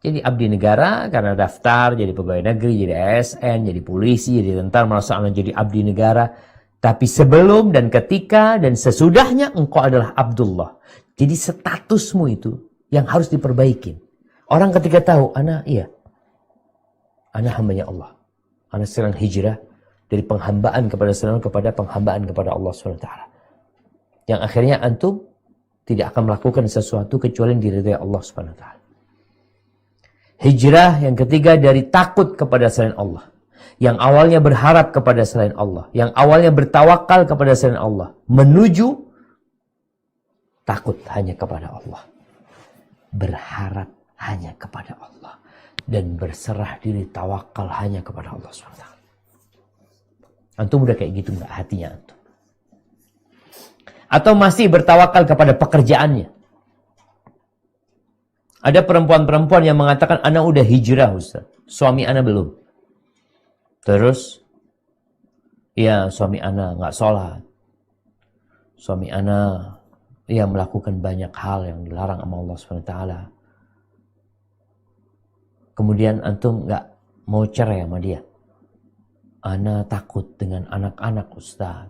Jadi abdi negara karena daftar, jadi pegawai negeri, jadi ASN, jadi polisi, jadi tentara, merasa jadi abdi negara. Tapi sebelum dan ketika dan sesudahnya engkau adalah Abdullah. Jadi statusmu itu yang harus diperbaiki. Orang ketika tahu, ana hambanya Allah. Ana sedang hijrah dari penghambaan kepada Tuhan kepada penghambaan kepada Allah SWT. Yang akhirnya antum tidak akan melakukan sesuatu kecuali diridhai Allah SWT. Hijrah yang ketiga dari takut kepada selain Allah. Yang awalnya berharap kepada selain Allah. Yang awalnya bertawakal kepada selain Allah. Menuju takut hanya kepada Allah. Berharap hanya kepada Allah. Dan berserah diri tawakal hanya kepada Allah SWT. Antum udah kayak gitu nggak hatinya antum? Atau masih bertawakal kepada pekerjaannya? Ada perempuan-perempuan yang mengatakan, ana udah hijrah Ustaz, suami ana belum. Terus, ya suami ana nggak sholat. Suami ana ya melakukan banyak hal yang dilarang sama Allah SWT. Kemudian antum nggak mau cerai sama dia. Ana takut dengan anak-anak Ustaz.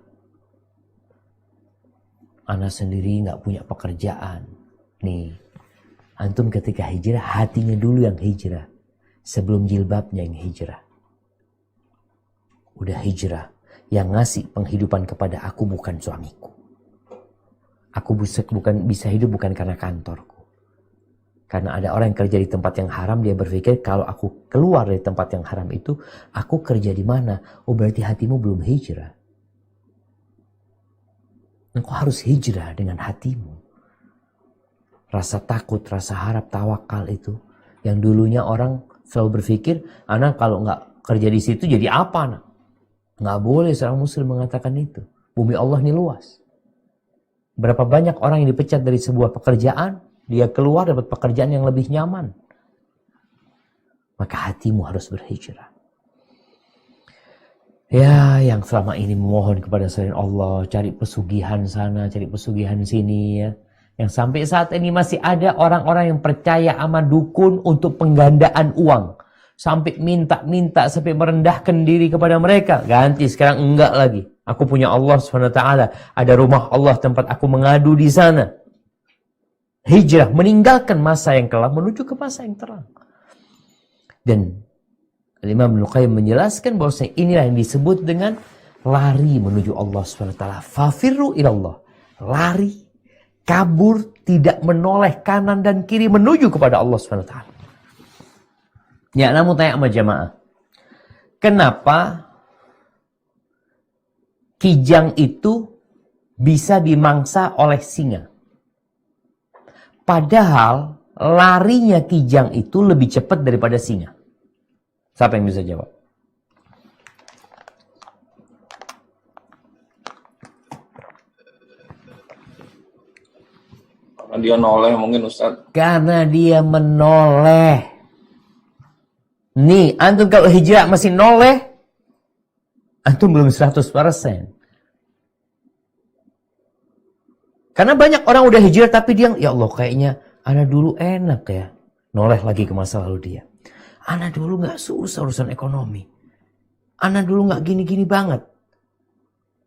Ana sendiri nggak punya pekerjaan. Nih, antum ketika hijrah, hatinya dulu yang hijrah. Sebelum jilbabnya yang hijrah. Udah hijrah. Yang ngasih penghidupan kepada aku bukan suamiku. Aku bisa hidup bukan karena kantorku. Karena ada orang yang kerja di tempat yang haram, dia berpikir kalau aku keluar dari tempat yang haram itu, aku kerja di mana? Oh berarti hatimu belum hijrah. Engkau harus hijrah dengan hatimu. Rasa takut, rasa harap, tawakal itu. Yang dulunya orang selalu berpikir, anak kalau nggak kerja di situ jadi apa anak? Nggak boleh seorang muslim mengatakan itu. Bumi Allah ini luas. Berapa banyak orang yang dipecat dari sebuah pekerjaan, dia keluar dapat pekerjaan yang lebih nyaman. Maka hatimu harus berhijrah. Ya, yang selama ini memohon kepada selain Allah, cari pesugihan sana, cari pesugihan sini ya. Yang sampai saat ini masih ada orang-orang yang percaya sama dukun untuk penggandaan uang. Sampai minta-minta, sampai merendahkan diri kepada mereka. Ganti, sekarang enggak lagi. Aku punya Allah SWT. Ada rumah Allah tempat aku mengadu di sana. Hijrah, meninggalkan masa yang kelam menuju ke masa yang terang. Dan Imam Ibnu Qayyim menjelaskan bahwa inilah yang disebut dengan lari menuju Allah SWT. Fafirru ilallah. Lari, kabur, tidak menoleh kanan dan kiri menuju kepada Allah SWT. Ya, namun tanya sama jamaah. Kenapa kijang itu bisa dimangsa oleh singa? Padahal larinya kijang itu lebih cepat daripada singa. Siapa yang bisa jawab? Karena dia noleh mungkin Ustaz. Karena dia menoleh. Nih, antum kalau hijrah masih noleh, antum belum 100%. Karena banyak orang udah hijrah tapi dia, ya Allah kayaknya ana dulu enak ya. Noleh lagi ke masa lalu dia. Ana dulu gak susah urusan ekonomi. Ana dulu gak gini-gini banget.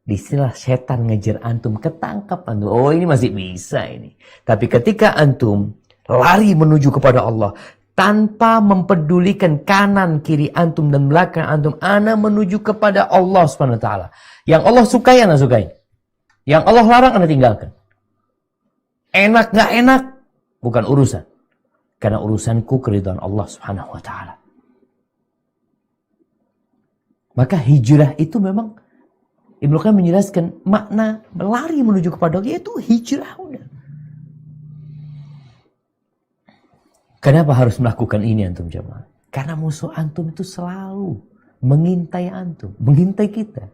Disinilah setan ngejar antum, ketangkap antum. Oh ini masih bisa ini. Tapi ketika antum lari menuju kepada Allah, tanpa mempedulikan kanan, kiri antum dan belakang antum, ana menuju kepada Allah SWT. Yang Allah sukai, ana sukai. Yang Allah larang, ana tinggalkan. Enak gak enak, bukan urusan. Karena urusanku keridhaan Allah SWT. Maka hijrah itu memang, Ibnu Qayyim menjelaskan makna berlari menuju kepada Allah, yaitu hijrah udah. Kenapa harus melakukan ini antum jemaah? Karena musuh antum itu selalu mengintai antum, mengintai kita.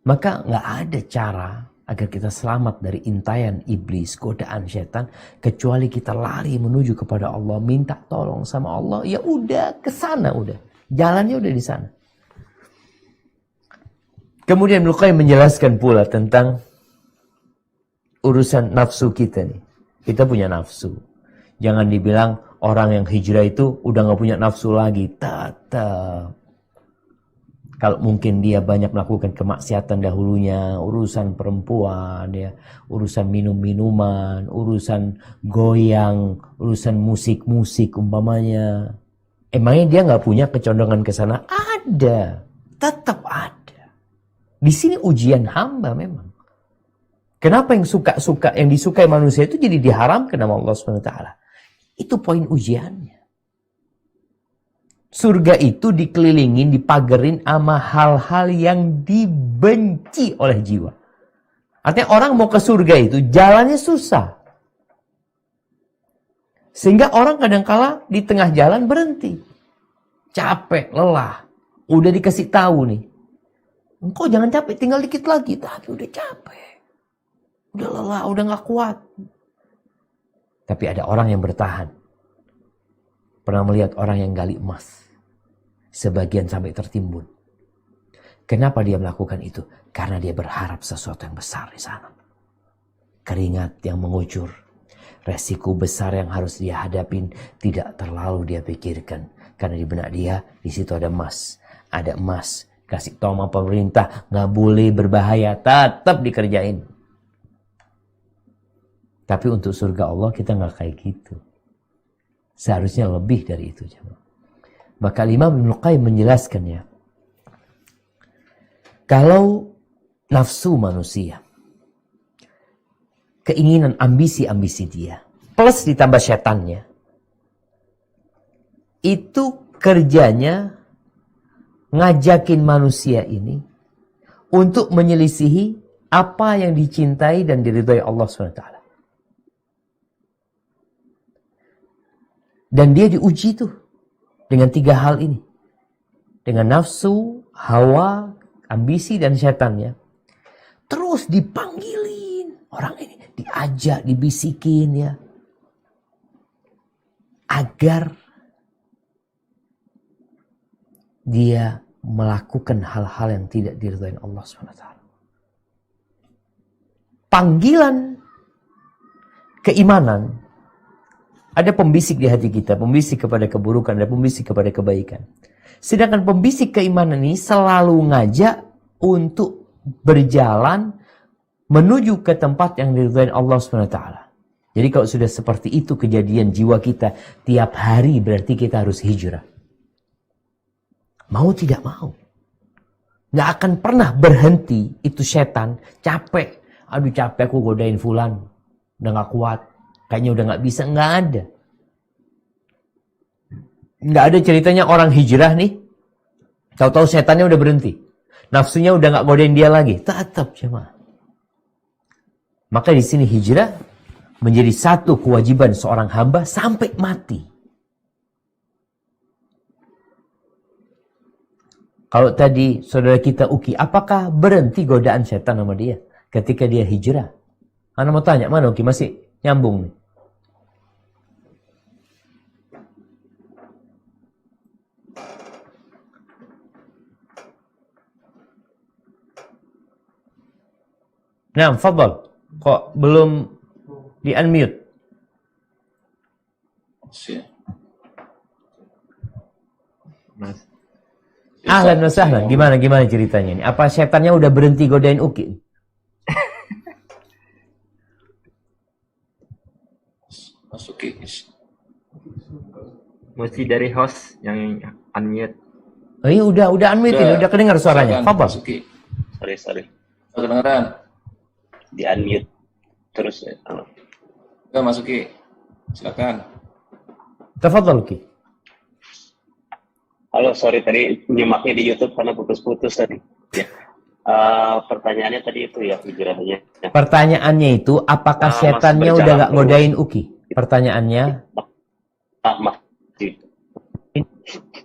Maka nggak ada cara agar kita selamat dari intaian iblis, godaan setan, kecuali kita lari menuju kepada Allah, minta tolong sama Allah. Ya udah ke sana udah, jalannya udah di sana. Kemudian Ibnu Qayyim menjelaskan pula tentang urusan nafsu kita nih. Kita punya nafsu. Jangan dibilang orang yang hijrah itu udah gak punya nafsu lagi. Tetap. Kalau mungkin dia banyak melakukan kemaksiatan dahulunya, urusan perempuan, ya, urusan minum-minuman, urusan goyang, urusan musik-musik umpamanya. Emangnya dia gak punya kecondongan ke sana? Ada. Tetap ada. Di sini ujian hamba memang. Kenapa yang yang disukai manusia itu jadi diharamkan sama Allah SWT? Itu poin ujiannya. Surga itu dikelilingin, dipagerin sama hal-hal yang dibenci oleh jiwa. Artinya orang mau ke surga itu jalannya susah. Sehingga orang kadangkala di tengah jalan berhenti. Capek, lelah. Udah dikasih tahu nih. Engkau jangan capek, tinggal dikit lagi. Tapi udah capek. Udah lelah, udah gak kuat. Tapi ada orang yang bertahan. Pernah melihat orang yang gali emas. Sebagian sampai tertimbun. Kenapa dia melakukan itu? Karena dia berharap sesuatu yang besar di sana. Keringat yang mengucur. Resiko besar yang harus dia hadapin tidak terlalu dia pikirkan. Karena di benak dia, di situ ada emas. Ada emas. Kasih tahu sama pemerintah, nggak boleh berbahaya. Tetap dikerjain. Tapi untuk surga Allah kita nggak kayak gitu. Seharusnya lebih dari itu. Maka Imam Ibnu Qayyim menjelaskannya. Kalau nafsu manusia, keinginan, ambisi-ambisi dia, plus ditambah setannya, itu kerjanya ngajakin manusia ini untuk menyelisihi apa yang dicintai dan diridhai Allah SWT. Dan dia diuji tuh dengan 3 hal ini. Dengan nafsu, hawa, ambisi, dan setannya. Terus dipanggilin orang ini. Diajak, dibisikin ya. Agar dia melakukan hal-hal yang tidak diridhai Allah SWT. Panggilan keimanan. Ada pembisik di hati kita, pembisik kepada keburukan, ada pembisik kepada kebaikan. Sedangkan pembisik keimanan ini selalu ngajak untuk berjalan menuju ke tempat yang diridhai Allah SWT. Jadi kalau sudah seperti itu kejadian jiwa kita, tiap hari berarti kita harus hijrah. Mau tidak mau. Nggak akan pernah berhenti itu setan, capek. Aduh capek aku godain fulan, udah nggak kuat. Kayaknya udah nggak bisa, nggak ada. Nggak ada ceritanya orang hijrah nih. Tahu-tahu setannya udah berhenti. Nafsunya udah nggak godain dia lagi. Tetap jemaah. Maka di sini hijrah menjadi satu kewajiban seorang hamba sampai mati. Kalau tadi saudara kita Uki, apakah berhenti godaan setan sama dia ketika dia hijrah? Ana mau tanya, mana Uki masih nyambung nih? Nah, fadhal. Kok belum di-unmute? Mas. Ahlan wa sahlan. Gimana ceritanya ini? Apa setannya udah berhenti godain Uki? Masuki. Mesti dari host yang unmute. Oh iya udah unmute ini, udah kedengar suaranya. Fadhal. Masuki. Sorry. Kedengaran? Di unmute terus ya. Enggak, Masuki. Silakan. Tafadhal Uki. Halo, sorry tadi nyimaknya di YouTube karena putus-putus tadi. Ya. Pertanyaannya tadi itu ya hijrahnya. Pertanyaannya itu, apakah setannya udah gak godain Uki? Pertanyaannya.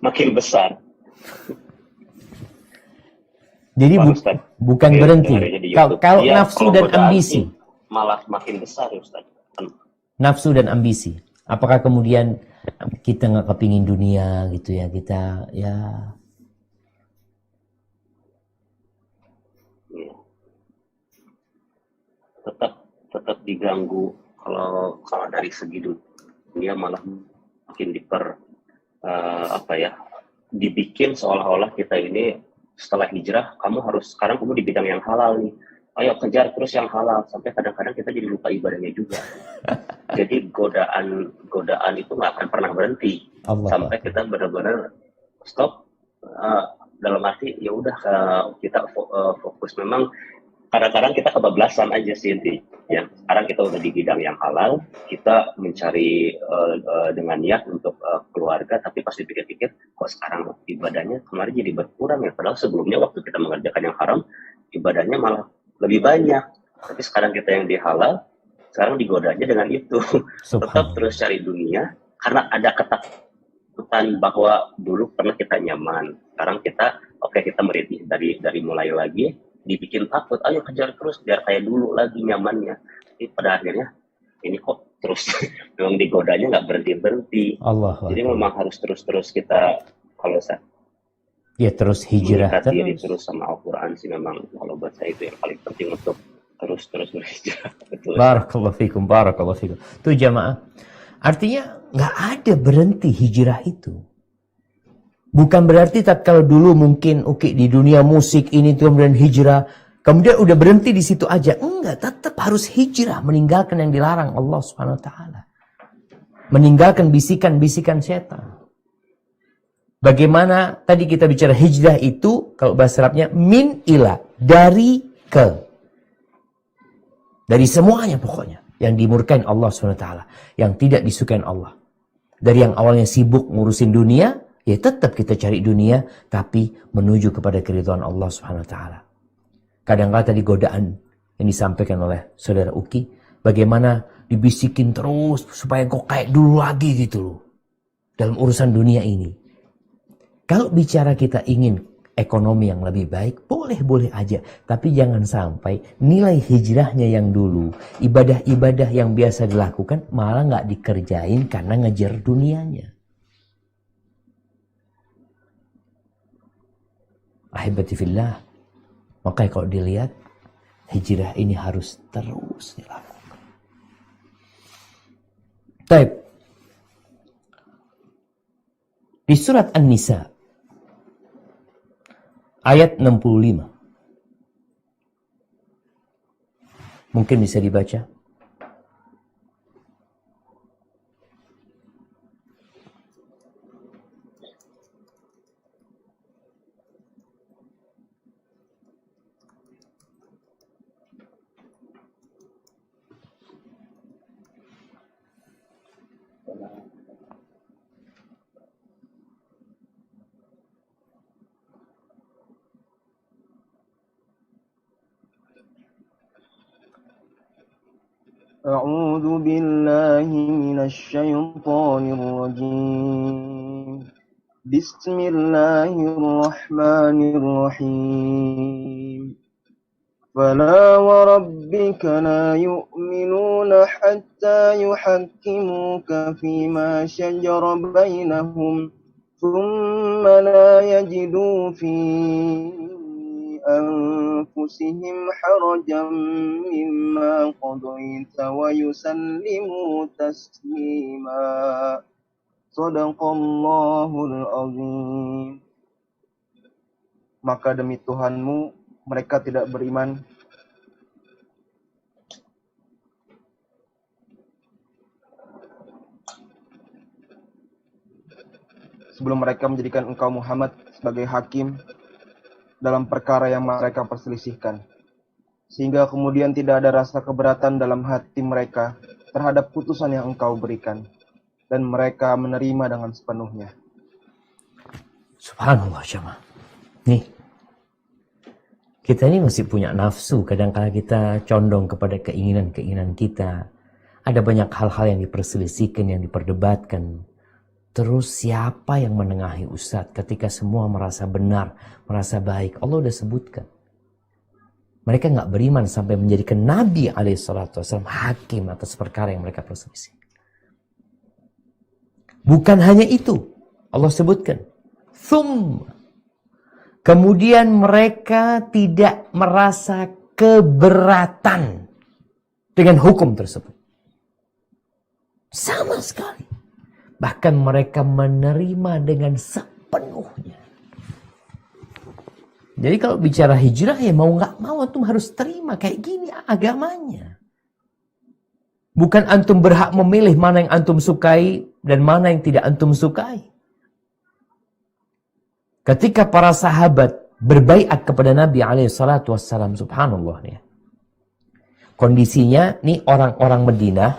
Makin besar. Jadi bukan berhenti. Kalau ya, nafsu dan ambisi. Malah makin besar ya Ustaz. Nafsu dan ambisi. Apakah kemudian kita nggak kepingin dunia gitu ya, kita ya. Tetap diganggu kalau dari segi dunia malah makin dibikin seolah-olah kita ini setelah hijrah sekarang kamu di bidang yang halal nih. Ayo kejar terus yang halal, sampai kadang-kadang kita jadi lupa ibadahnya juga. Jadi godaan itu nggak akan pernah berhenti sampai kita benar-benar stop. Dalam arti ya udah kita fokus. Memang kadang-kadang kita kebablasan aja sih intinya. Sekarang kita udah di bidang yang halal, kita mencari dengan niat untuk keluarga, tapi pas dipikir-pikir kok sekarang ibadahnya kemarin jadi berkurang ya. Padahal sebelumnya waktu kita mengerjakan yang haram, ibadahnya malah lebih banyak. Tapi sekarang kita yang di halal, sekarang digodanya dengan itu. Tetap terus cari dunia, karena ada ketakutan bahwa dulu pernah kita nyaman. Sekarang kita merintih dari mulai lagi, dibikin takut, ayo kejar terus biar kayak dulu lagi nyamannya. Tapi pada akhirnya ini kok terus memang digodanya nggak berhenti. Allah Jadi Akbar. memang harus terus kita, kalau saya Ya terus hijrah mengikat diri terus. terus sama Al-Quran sih, memang kalau buat saya itu yang paling penting untuk terus berhijrah. Betul. Barakallahu fikum, barakallahu fikum. Tuh jamaah, artinya nggak ada berhenti hijrah itu. Bukan berarti kalau dulu mungkin oke di dunia musik ini kemudian hijrah, kemudian udah berhenti di situ aja. Enggak, tetap harus hijrah, meninggalkan yang dilarang Allah Subhanahu wa taala. Meninggalkan bisikan-bisikan setan. Bagaimana tadi kita bicara hijrah itu, kalau bahasa Arabnya min ila, dari ke. Dari semuanya pokoknya. Yang dimurkain Allah SWT. Yang tidak disukain Allah. Dari yang awalnya sibuk ngurusin dunia, ya tetap kita cari dunia, tapi menuju kepada keridhaan Allah SWT. Kadang-kadang tadi godaan yang disampaikan oleh saudara Uki, bagaimana dibisikin terus supaya kok kayak dulu lagi gitu loh. Dalam urusan dunia ini. Kalau bicara kita ingin ekonomi yang lebih baik, boleh-boleh aja. Tapi jangan sampai nilai hijrahnya yang dulu, ibadah-ibadah yang biasa dilakukan, malah nggak dikerjain karena ngejar dunianya. Ahibati fillah. Makanya kalau dilihat, hijrah ini harus terus dilakukan. Baik. Di surat An-Nisa, ayat 65. Mungkin bisa dibaca. أعوذ بالله من الشيطان الرجيم بسم الله الرحمن الرحيم فلا وربك لا يؤمنون حتى يحكموك فيما شجر بينهم ثم لا يجدوا في أنفسهم حرجا مما قضيت ويسلموا تسليما صدق الله العظيم. Maka demi Tuhanmu mereka tidak beriman sebelum mereka menjadikan engkau Muhammad sebagai hakim dalam perkara yang mereka perselisihkan, sehingga kemudian tidak ada rasa keberatan dalam hati mereka terhadap putusan yang engkau berikan, dan mereka menerima dengan sepenuhnya. Subhanallah jemaah. Nih, kita ini masih punya nafsu, kadang-kadang kita condong kepada keinginan-keinginan kita. Ada banyak hal-hal yang diperselisihkan, yang diperdebatkan. Terus siapa yang menengahi Ustadz ketika semua merasa benar, merasa baik? Allah udah sebutkan. Mereka nggak beriman sampai menjadikan Nabi SAW hakim atas perkara yang mereka perselisih. Bukan hanya itu. Allah sebutkan. Kemudian mereka tidak merasa keberatan dengan hukum tersebut. Sama sekali. Bahkan mereka menerima dengan sepenuhnya. Jadi kalau bicara hijrah ya mau nggak mau antum harus terima kayak gini agamanya. Bukan antum berhak memilih mana yang antum sukai dan mana yang tidak antum sukai. Ketika para sahabat berbaiat kepada Nabi SAW, subhanallah nih. Kondisinya nih orang-orang Madinah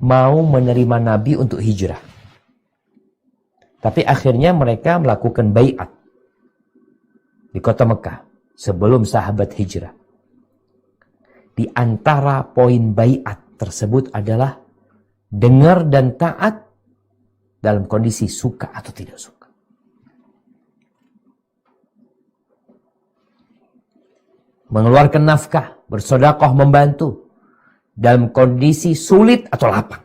mau menerima Nabi untuk hijrah. Tapi akhirnya mereka melakukan baiat di kota Mekah sebelum sahabat hijrah. Di antara poin baiat tersebut adalah dengar dan taat dalam kondisi suka atau tidak suka. Mengeluarkan nafkah, bersedekah, membantu dalam kondisi sulit atau lapang.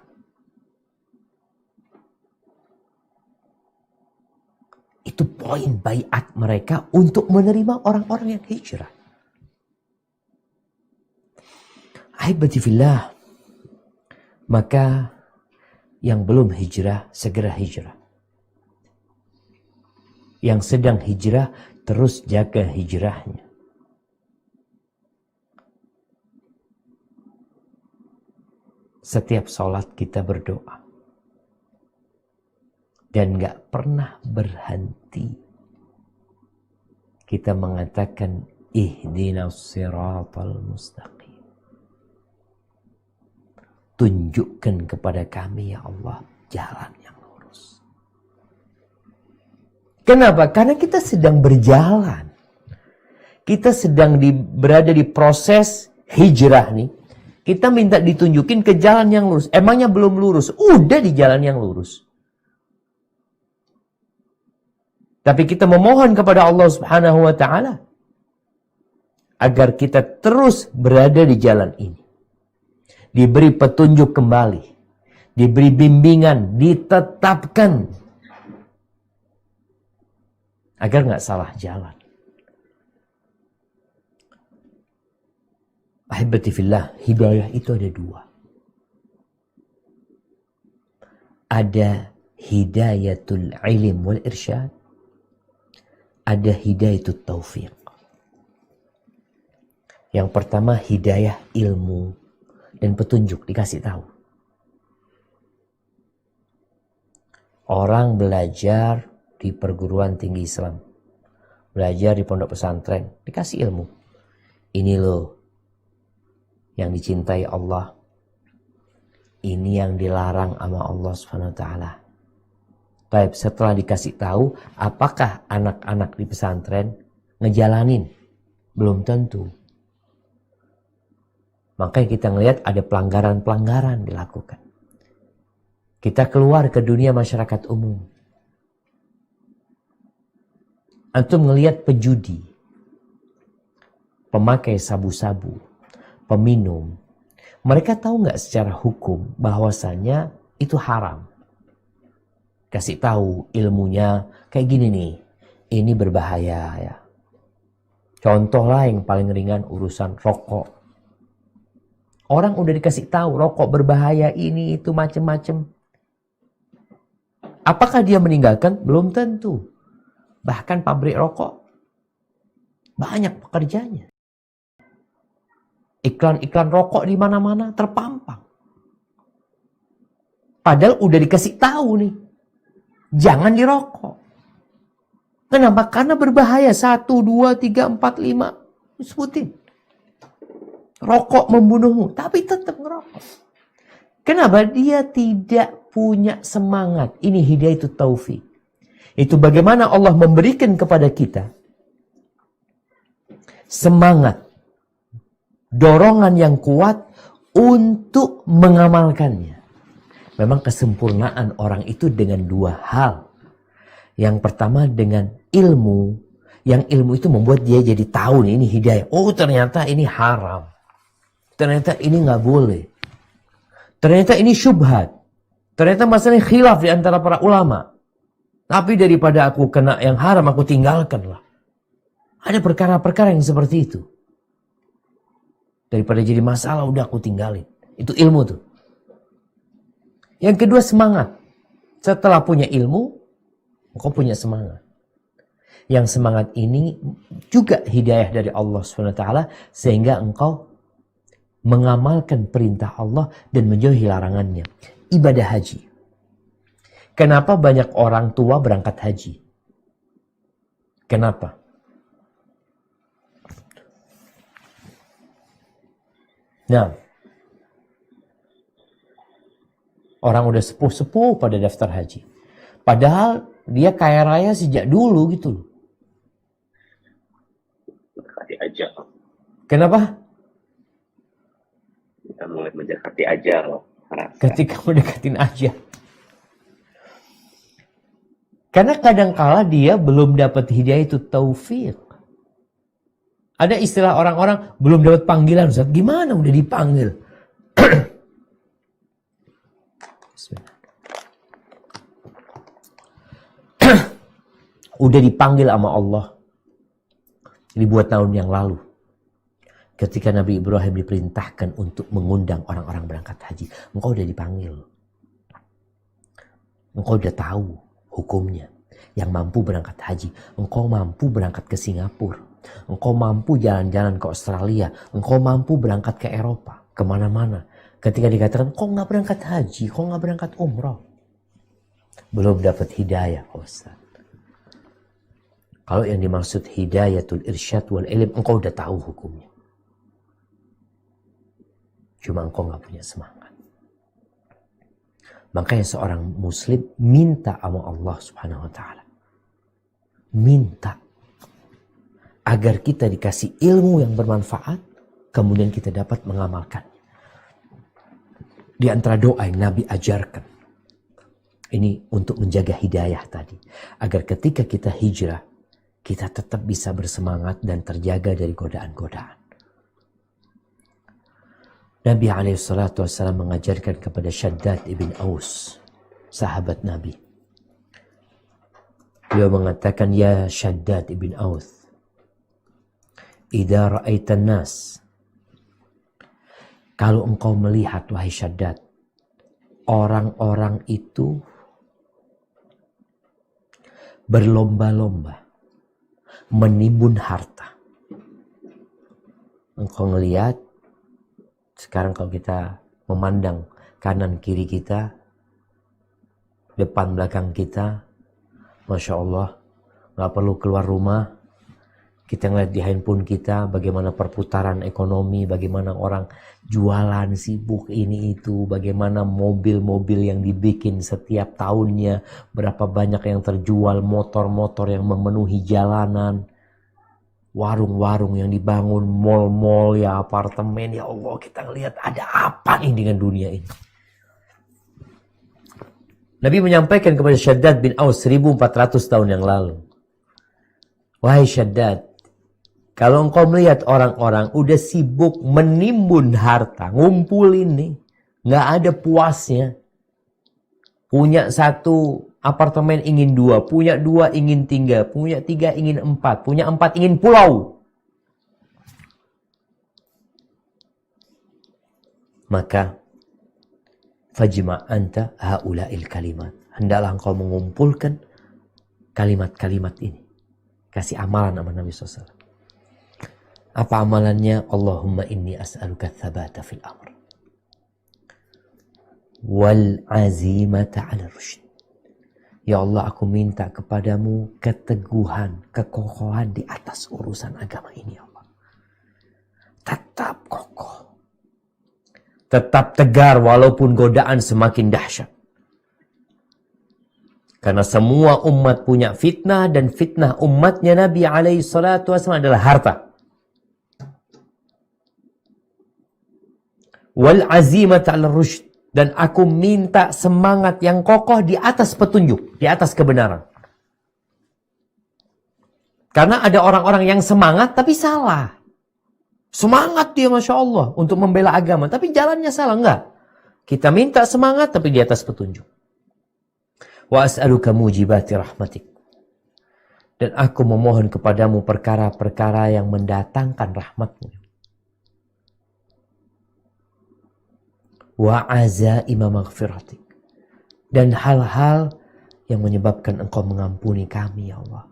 Itu poin baiat mereka untuk menerima orang-orang yang hijrah. Ahibati fillah, maka yang belum hijrah segera hijrah. Yang sedang hijrah terus jaga hijrahnya. Setiap sholat kita berdoa. Dan gak pernah berhenti. Kita mengatakan ihdinas siratal mustaqim. Tunjukkan kepada kami ya Allah jalan yang lurus. Kenapa? Karena kita sedang berjalan. Kita sedang berada di proses hijrah nih. Kita minta ditunjukin ke jalan yang lurus. Emangnya belum lurus? Udah di jalan yang lurus. Tapi kita memohon kepada Allah Subhanahu wa Ta'ala agar kita terus berada di jalan ini. Diberi petunjuk kembali, diberi bimbingan, ditetapkan agar nggak salah jalan. Ahibati fillah, hidayah itu ada dua. Ada hidayatul ilm wal irsyad. Ada hidayatul taufiq. Yang pertama hidayah ilmu dan petunjuk, dikasih tahu. Orang belajar di perguruan tinggi Islam, belajar di pondok pesantren, dikasih ilmu. Ini loh yang dicintai Allah. Ini yang dilarang sama Allah Subhanahu wa Ta'ala. Baik, setelah dikasih tahu, apakah anak-anak di pesantren ngejalanin? Belum tentu. Makanya kita ngelihat ada pelanggaran-pelanggaran dilakukan. Kita keluar ke dunia masyarakat umum. Antum ngelihat pejudi, pemakai sabu-sabu, peminum. Mereka tahu nggak secara hukum bahwasanya itu haram? Kasih tahu ilmunya kayak gini nih, ini berbahaya ya. Contoh lah yang paling ringan urusan rokok. Orang udah dikasih tahu rokok berbahaya ini itu macem-macem. Apakah dia meninggalkan? Belum tentu. Bahkan pabrik rokok banyak pekerjanya. Iklan-iklan rokok di mana-mana terpampang. Padahal udah dikasih tahu nih. Jangan dirokok. Kenapa? Karena berbahaya. 1, 2, 3, 4, 5. Sebutin. Rokok membunuhmu. Tapi tetap ngerokok. Kenapa? Dia tidak punya semangat. Ini hidayah taufik. Itu bagaimana Allah memberikan kepada kita semangat. Dorongan yang kuat untuk mengamalkannya. Memang kesempurnaan orang itu dengan dua hal. Yang pertama dengan ilmu. Yang ilmu itu membuat dia jadi tahu nih, ini hidayah. Oh ternyata ini haram. Ternyata ini nggak boleh. Ternyata ini syubhat. Ternyata masalah khilaf di antara para ulama. Tapi daripada aku kena yang haram, aku tinggalkanlah. Ada perkara-perkara yang seperti itu. Daripada jadi masalah, udah aku tinggalin. Itu ilmu tuh. Yang kedua semangat. Setelah punya ilmu, engkau punya semangat. Yang semangat ini juga hidayah dari Allah SWT. Sehingga engkau mengamalkan perintah Allah dan menjauhi larangannya. Ibadah haji. Kenapa banyak orang tua berangkat haji? Kenapa? Nah, orang udah sepuh-sepuh pada daftar haji. Padahal dia kaya raya sejak dulu gitu loh. Mendekati aja. Kenapa? Kita mulai mendekati aja loh. Ketika mendekatin aja. Karena kadangkala dia belum dapat hidayah itu taufik. Ada istilah orang-orang belum dapat panggilan. Ustaz, gimana udah dipanggil? Bismillah. Udah dipanggil sama Allah ribuan tahun yang lalu. Ketika Nabi Ibrahim diperintahkan untuk mengundang orang-orang berangkat haji. Engkau udah dipanggil. Engkau udah tahu hukumnya. Yang mampu berangkat haji. Engkau mampu berangkat ke Singapura. Engkau mampu jalan-jalan ke Australia. Engkau mampu berangkat ke Eropa. Kemana-mana. Ketika dikatakan, kau nggak berangkat haji. Kau nggak berangkat umroh. Belum dapat hidayah, Ustaz. Kalau yang dimaksud hidayatul irsyad wal ilm, engkau udah tahu hukumnya. Cuma engkau nggak punya semangat. Makanya seorang muslim minta sama Allah Subhanahu wa ta'ala. Minta. Agar kita dikasih ilmu yang bermanfaat, kemudian kita dapat mengamalkan. Di antara doa yang Nabi ajarkan. Ini untuk menjaga hidayah tadi. Agar ketika kita hijrah, kita tetap bisa bersemangat dan terjaga dari godaan-godaan. Nabi SAW mengajarkan kepada Shaddad ibn Aus, sahabat Nabi. Beliau mengatakan, ya Shaddad ibn Aus, idza ra'aitan nas, kalau engkau melihat, wahai Shaddad, orang-orang itu berlomba-lomba menimbun harta. Engkau ngelihat sekarang kalau kita memandang kanan kiri kita, depan belakang kita, Masya Allah, gak perlu keluar rumah. Kita ngeliat di handphone kita bagaimana perputaran ekonomi, bagaimana orang jualan sibuk ini itu, bagaimana mobil-mobil yang dibikin setiap tahunnya, berapa banyak yang terjual, motor-motor yang memenuhi jalanan, warung-warung yang dibangun, mall-mall, ya apartemen, ya Allah, kita ngeliat ada apa nih dengan dunia ini. Nabi menyampaikan kepada Shaddad bin Aus 1400 tahun yang lalu, wahai Shaddad, kalau engkau melihat orang-orang udah sibuk menimbun harta, ngumpulin nih, nggak ada puasnya. Punya satu apartemen ingin 2, punya 2 ingin 3, punya 3 ingin 4, punya 4 ingin pulau. Maka fajma' anta haula'il kalimat. Hendaklah engkau mengumpulkan kalimat-kalimat ini. Kasih amalan sama Nabi SAW. Apa amalannya? Allahumma inni as'aluka tsabata fil amr wal azimata 'ala rusyd. Ya Allah, aku minta kepadamu keteguhan, kekokohan di atas urusan agama ini, ya Allah. Tetap kokoh. Tetap tegar walaupun godaan semakin dahsyat. Karena semua umat punya fitnah, dan fitnah umatnya Nabi SAW adalah harta. Wal azimat al rusyd, dan aku minta semangat yang kokoh di atas petunjuk, di atas kebenaran. Karena ada orang-orang yang semangat tapi salah. Semangat dia Masya Allah untuk membela agama, tapi jalannya salah. Enggak. Kita minta semangat tapi di atas petunjuk. Wa as'aluka mujibati rahmatik, dan aku memohon kepadamu perkara-perkara yang mendatangkan rahmatmu. Wa azaima maghfiratik, dan hal-hal yang menyebabkan engkau mengampuni kami, ya Allah.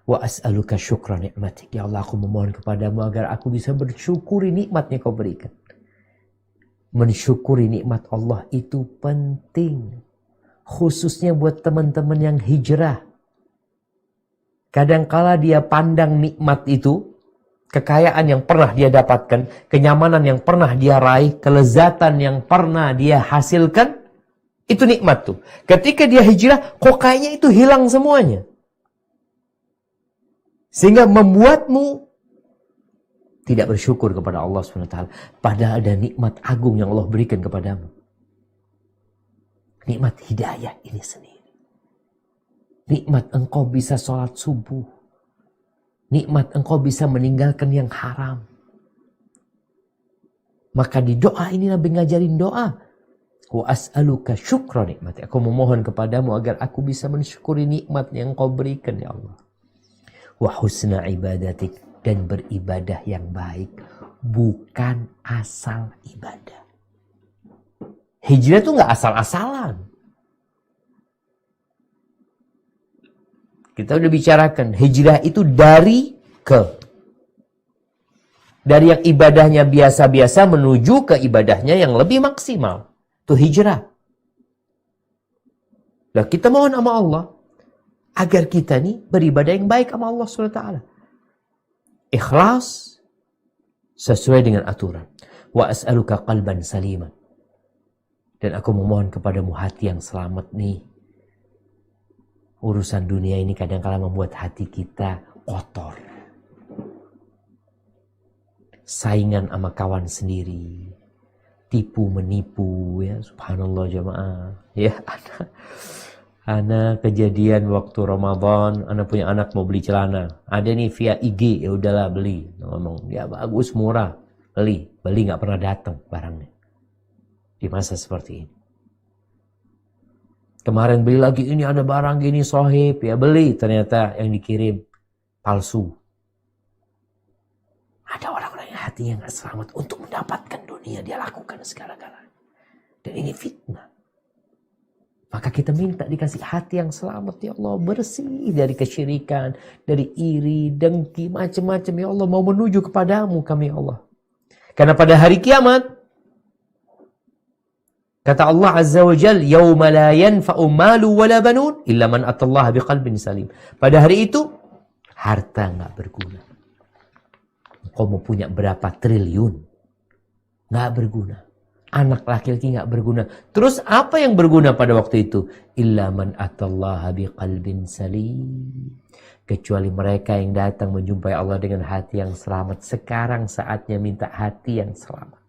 Wa as'aluka syukra ni'matik, ya Allah, aku memohon kepadamu agar aku bisa bersyukuri nikmat yang kau berikan. Mensyukuri nikmat Allah itu penting, khususnya buat teman-teman yang hijrah. Kadangkala dia pandang nikmat itu, kekayaan yang pernah dia dapatkan, kenyamanan yang pernah dia raih, kelezatan yang pernah dia hasilkan, itu nikmat tuh. Ketika dia hijrah, kok kayaknya itu hilang semuanya. Sehingga membuatmu tidak bersyukur kepada Allah SWT. Padahal ada nikmat agung yang Allah berikan kepadamu. Nikmat hidayah ini sendiri. Nikmat engkau bisa sholat subuh. Nikmat engkau bisa meninggalkan yang haram. Maka di doa ini Nabi ngajarin doa. Wa as'aluka syukra nikmati. Aku memohon kepadamu agar aku bisa mensyukuri nikmat yang kau berikan ya Allah. Wa husna ibadatik, dan beribadah yang baik, bukan asal ibadah. Hijrah itu nggak asal-asalan. Kita udah bicarakan, hijrah itu dari ke. Dari yang ibadahnya biasa-biasa menuju ke ibadahnya yang lebih maksimal. Itu hijrah. Nah, kita mohon sama Allah agar kita nih beribadah yang baik sama Allah SWT. Ikhlas sesuai dengan aturan. Wa as'aluka qalban saliman. Dan aku memohon kepadamu hati yang selamat nih. Urusan dunia ini kadang-kala membuat hati kita kotor. Saingan sama kawan sendiri, tipu menipu, ya subhanallah jamaah. Ya, ana kejadian waktu Ramadan, ana punya anak mau beli celana, ada nih via IG, ya udahlah beli, ngomong ya bagus murah, beli nggak pernah datang barangnya di masa seperti ini. Kemarin beli lagi, ini ada barang gini sohib, ya beli, ternyata yang dikirim palsu. Ada orang-orang yang hatinya nggak selamat untuk mendapatkan dunia, dia lakukan segala-galanya. Dan ini fitnah. Maka kita minta dikasih hati yang selamat ya Allah, bersih dari kesyirikan, dari iri, dengki, macam-macam ya Allah, mau menuju kepadamu kami ya Allah. Karena pada hari kiamat, kata Allah Azza wa Jal, yauma la yanfa'u malu wala banun illa man atallaha biqalbin salim. Pada hari itu, harta nggak berguna. Kau mau punya berapa triliun, nggak berguna. Anak laki-laki nggak berguna. Terus apa yang berguna pada waktu itu? Illa man atallaha biqalbin salim. Kecuali mereka yang datang menjumpai Allah dengan hati yang selamat. Sekarang saatnya minta hati yang selamat.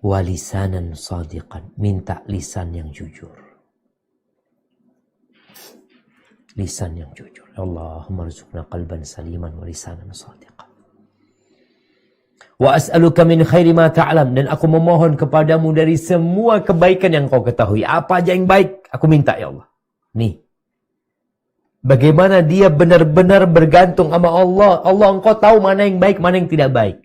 Walisanan sadiqan, minta lisan yang jujur. Lisan yang jujur. Allahumma rzuqna qalban saliman wa lisanan sadiqan. Wa as'aluka min khairi ma ta'lam, dan aku memohon kepadamu dari semua kebaikan yang kau ketahui. Apa aja yang baik, aku minta ya Allah. Nih. Bagaimana dia benar-benar bergantung sama Allah. Allah, engkau tahu mana yang baik, mana yang tidak baik.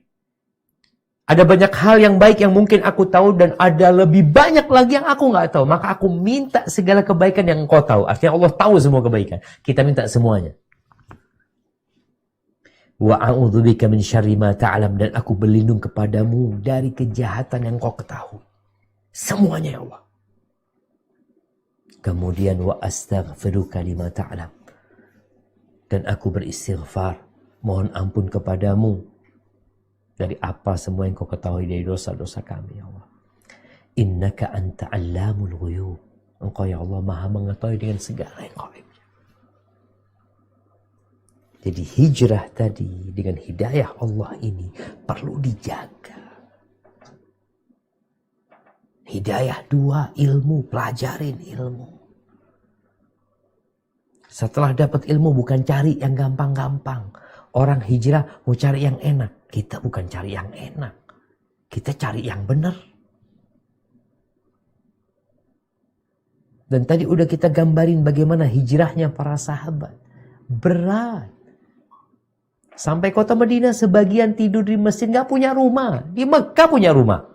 Ada banyak hal yang baik yang mungkin aku tahu, dan ada lebih banyak lagi yang aku nggak tahu. Maka aku minta segala kebaikan yang engkau tahu. Artinya Allah tahu semua kebaikan. Kita minta semuanya. Wa a'udzubika min syarri ma ta'lam, dan aku berlindung kepadamu dari kejahatan yang engkau ketahui. Semuanya ya Allah. Kemudian wa astaghfiruka lima ta'lam, dan aku beristighfar, mohon ampun kepadamu dari apa semua yang kau ketahui dari dosa-dosa kami ya Allah. Innaka anta allamul ghuyub, engkau ya Allah maha mengetahui dengan segala yang gaib. Jadi hijrah tadi dengan hidayah Allah ini perlu dijaga. Hidayah dua, ilmu, pelajarin ilmu. Setelah dapat ilmu bukan cari yang gampang-gampang. Orang hijrah mau cari yang enak. Kita bukan cari yang enak. Kita cari yang benar. Dan tadi udah kita gambarin bagaimana hijrahnya para sahabat. Berat. Sampai kota Madinah sebagian tidur di masjid, gak punya rumah. Di Mekah punya rumah.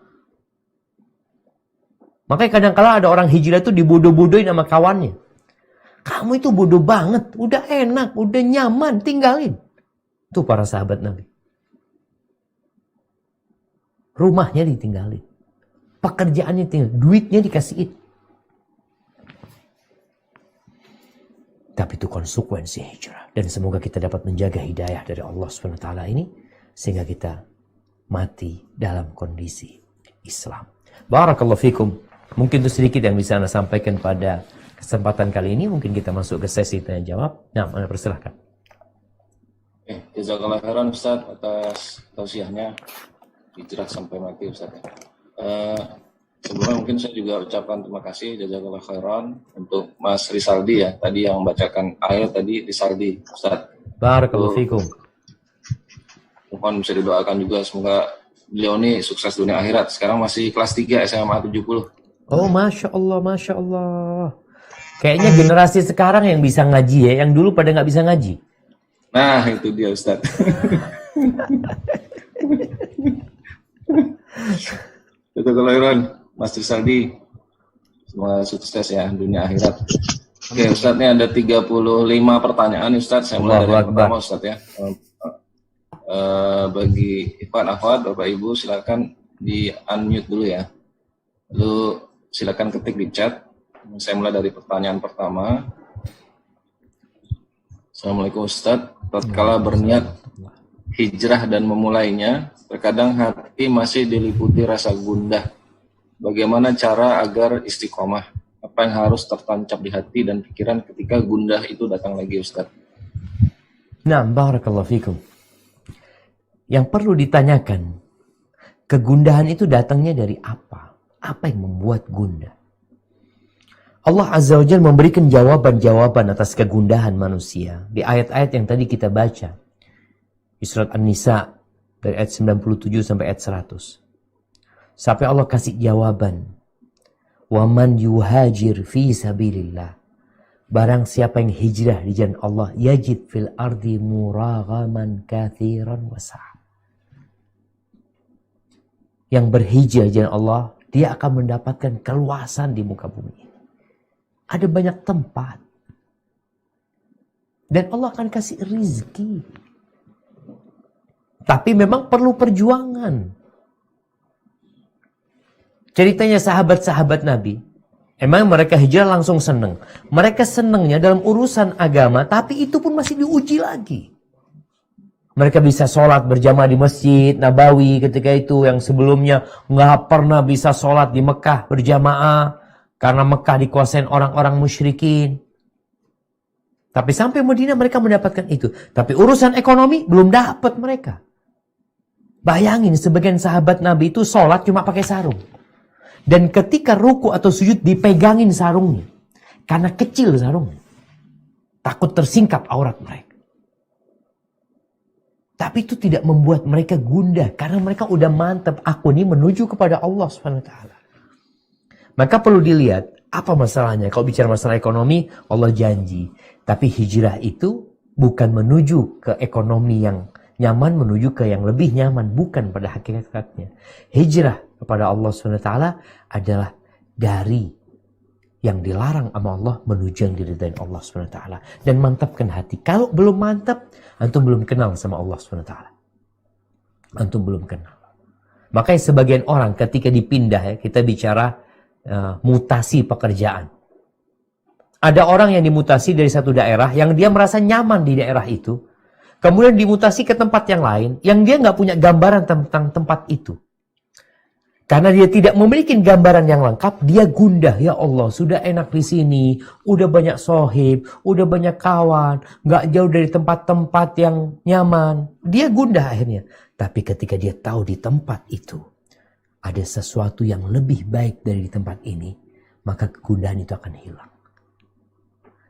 Makanya kadang-kala ada orang hijrah itu dibodoh-bodohin sama kawannya. Kamu itu bodoh banget. Udah enak, udah nyaman, tinggalin. Itu para sahabat Nabi. Rumahnya ditinggalin. Pekerjaannya tinggal. Duitnya dikasihin. Tapi itu konsekuensi hijrah. Dan semoga kita dapat menjaga hidayah dari Allah SWT ini. Sehingga kita mati dalam kondisi Islam. Barakallahu fikum. Mungkin itu sedikit yang bisa Anda sampaikan pada kesempatan kali ini. Mungkin kita masuk ke sesi tanya jawab. Nah, Anda persilahkan. Jazakallah khairan Ustaz atas tausiahnya. Hijrah sampai mati Ustaz. Sebelumnya mungkin saya juga ucapkan terima kasih jazakallah khairan untuk Mas Risaldi ya, tadi yang membacakan ayat tadi Risaldi Ustaz. Barakallahu fikum. mohon bisa didoakan juga semoga beliau ini sukses dunia akhirat. Sekarang masih kelas 3 SMA 70. Oh, Masya Allah, Masya Allah. Kayaknya generasi sekarang yang bisa ngaji ya, yang dulu pada nggak bisa ngaji. Nah, itu dia Ustaz. Itu kelahiran Mas Rizaldi. Semoga sukses ya dunia akhirat. Oke, Ustaz, ini ada 35 pertanyaan Ustaz. Saya mulai dari yang pertama Ustaz ya. Bagi Ikhwan Akhwat, Bapak Ibu silakan di unmute dulu ya. Lalu silakan ketik di chat. Saya mulai dari pertanyaan pertama. Assalamualaikum Ustaz. Tatkala berniat hijrah dan memulainya, terkadang hati masih diliputi rasa gundah. Bagaimana cara agar istiqomah? Apa yang harus tertancap di hati dan pikiran ketika gundah itu datang lagi Ustaz? Nah, barakallahu fikum. Yang perlu ditanyakan, kegundahan itu datangnya dari apa? Apa yang membuat gundah? Allah Azza wa Jalla memberikan jawaban-jawaban atas kegundahan manusia di ayat-ayat yang tadi kita baca. Di surat An-Nisa dari ayat 97 sampai ayat 100. Sampai Allah kasih jawaban. وَمَنْ يُهَاجِرْ فِي سَبِيلِ اللَّهِ. Barang siapa yang hijrah di jalan Allah, yajid fil ardi muraghaman katsiran wasa'. Yang berhijrah di jalan Allah, dia akan mendapatkan keluasan di muka bumi. Ada banyak tempat. Dan Allah akan kasih rizki. Tapi memang perlu perjuangan. Ceritanya sahabat-sahabat Nabi, emang mereka hijrah langsung senang. Mereka senangnya dalam urusan agama, tapi itu pun masih diuji lagi. Mereka bisa sholat berjamaah di Masjid Nabawi ketika itu, yang sebelumnya nggak pernah bisa sholat di Mekah berjamaah, karena Mekah dikuasain orang-orang musyrikin. Tapi sampai Madinah mereka mendapatkan itu. Tapi urusan ekonomi belum dapat mereka. Bayangin sebagian sahabat Nabi itu sholat cuma pakai sarung. Dan ketika ruku atau sujud dipegangin sarungnya. Karena kecil sarungnya. Takut tersingkap aurat mereka. Tapi itu tidak membuat mereka gundah. Karena mereka udah mantap. Aku ini menuju kepada Allah SWT. Maka perlu dilihat. Apa masalahnya? Kalau bicara masalah ekonomi, Allah janji. Tapi hijrah itu bukan menuju ke ekonomi yang nyaman, menuju ke yang lebih nyaman. Bukan pada hakikatnya. Hijrah kepada Allah SWT adalah dari yang dilarang sama Allah menuju yang diridai Allah SWT. Dan mantapkan hati. Kalau belum mantap, antum belum kenal sama Allah SWT. Antum belum kenal. Makanya sebagian orang ketika dipindah, ya, kita bicara mutasi pekerjaan. Ada orang yang dimutasi dari satu daerah yang dia merasa nyaman di daerah itu. Kemudian dimutasi ke tempat yang lain yang dia nggak punya gambaran tentang tempat itu. Karena dia tidak memiliki gambaran yang lengkap, dia gundah. Ya Allah, sudah enak di sini, udah banyak sohib, udah banyak kawan, nggak jauh dari tempat-tempat yang nyaman. Dia gundah akhirnya. Tapi ketika dia tahu di tempat itu ada sesuatu yang lebih baik dari di tempat ini, maka kegundahan itu akan hilang.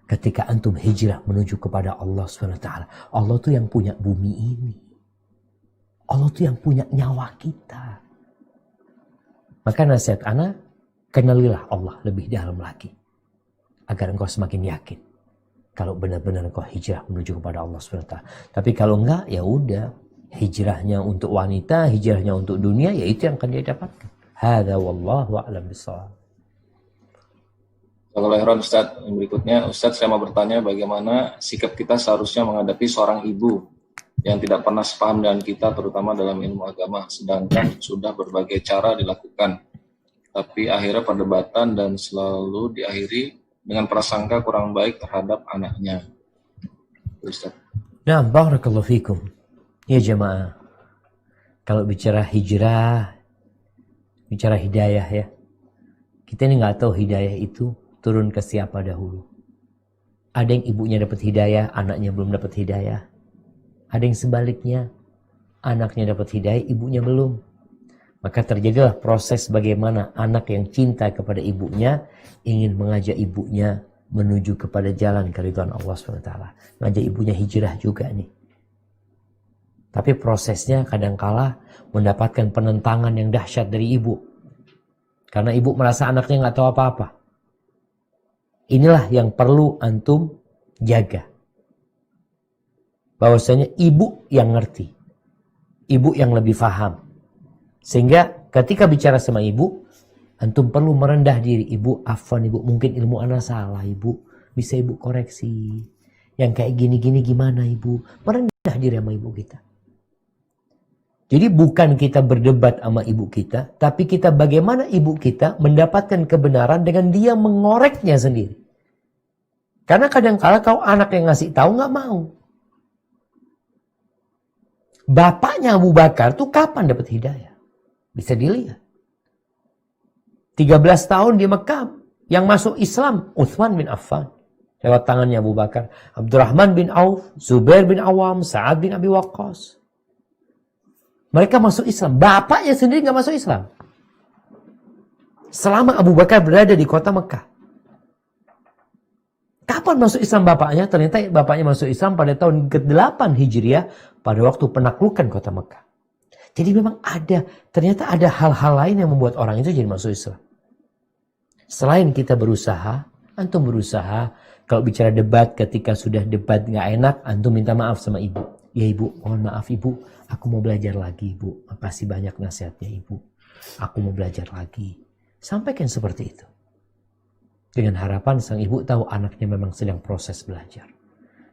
Ketika antum hijrah menuju kepada Allah SWT, Allah tuh yang punya bumi ini. Allah tuh yang punya nyawa kita. Maka nasihat ana, kenalilah Allah lebih dalam lagi. Agar engkau semakin yakin. Kalau benar-benar engkau hijrah menuju kepada Allah SWT. Tapi kalau enggak, ya udah. Hijrahnya untuk wanita, hijrahnya untuk dunia, ya itu yang akan dia dapatkan. Hadza wallahu a'lam bishawab. Kalau Ustaz, yang berikutnya, Ustaz saya mau bertanya bagaimana sikap kita seharusnya menghadapi seorang ibu yang tidak pernah sepaham dengan kita, terutama dalam ilmu agama, sedangkan sudah berbagai cara dilakukan, tapi akhirnya perdebatan dan selalu diakhiri dengan prasangka kurang baik terhadap anaknya. Ustaz. Nah, barakallahu fikum. Ya jemaah, kalau bicara hijrah, bicara hidayah ya, kita ini nggak tahu hidayah itu turun ke siapa dahulu. Ada yang ibunya dapat hidayah, anaknya belum dapat hidayah. Ada yang sebaliknya, anaknya dapat hidayah, ibunya belum. Maka terjadilah proses bagaimana anak yang cinta kepada ibunya ingin mengajak ibunya menuju kepada jalan keridhaan Allah SWT. Mengajak ibunya hijrah juga nih. Tapi prosesnya kadangkala mendapatkan penentangan yang dahsyat dari ibu. Karena ibu merasa anaknya nggak tahu apa-apa. Inilah yang perlu antum jaga. Bahwasanya ibu yang ngerti. Ibu yang lebih paham. Sehingga ketika bicara sama ibu, antum perlu merendah diri. Ibu, afwan ibu, mungkin ilmu ana salah ibu. Bisa ibu koreksi. Yang kayak gini-gini gimana ibu? Merendah diri sama ibu kita. Jadi bukan kita berdebat sama ibu kita, tapi kita bagaimana ibu kita mendapatkan kebenaran dengan dia mengoreknya sendiri. Karena kadang-kala kau anak yang ngasih tahu nggak mau. Bapaknya Abu Bakar tuh kapan dapat hidayah? Bisa dilihat. 13 tahun di Mekah, yang masuk Islam Utsman bin Affan lewat tangannya Abu Bakar, Abdurrahman bin Auf, Zubair bin Awam, Sa'ad bin Abi Waqqas. Mereka masuk Islam. Bapaknya sendiri nggak masuk Islam. Selama Abu Bakar berada di kota Mekah. Kapan masuk Islam bapaknya? Ternyata bapaknya masuk Islam pada tahun ke-8 Hijriah. Pada waktu penaklukan kota Mekah. Jadi memang ternyata ada hal-hal lain yang membuat orang itu jadi masuk Islam. Selain kita berusaha, antum berusaha. Kalau bicara debat, ketika sudah debat nggak enak, antum minta maaf sama ibu. Ya ibu, mohon maaf ibu, aku mau belajar lagi ibu. Makasih banyak nasihatnya ibu. Aku mau belajar lagi. Sampaikan seperti itu. Dengan harapan sang ibu tahu anaknya memang sedang proses belajar.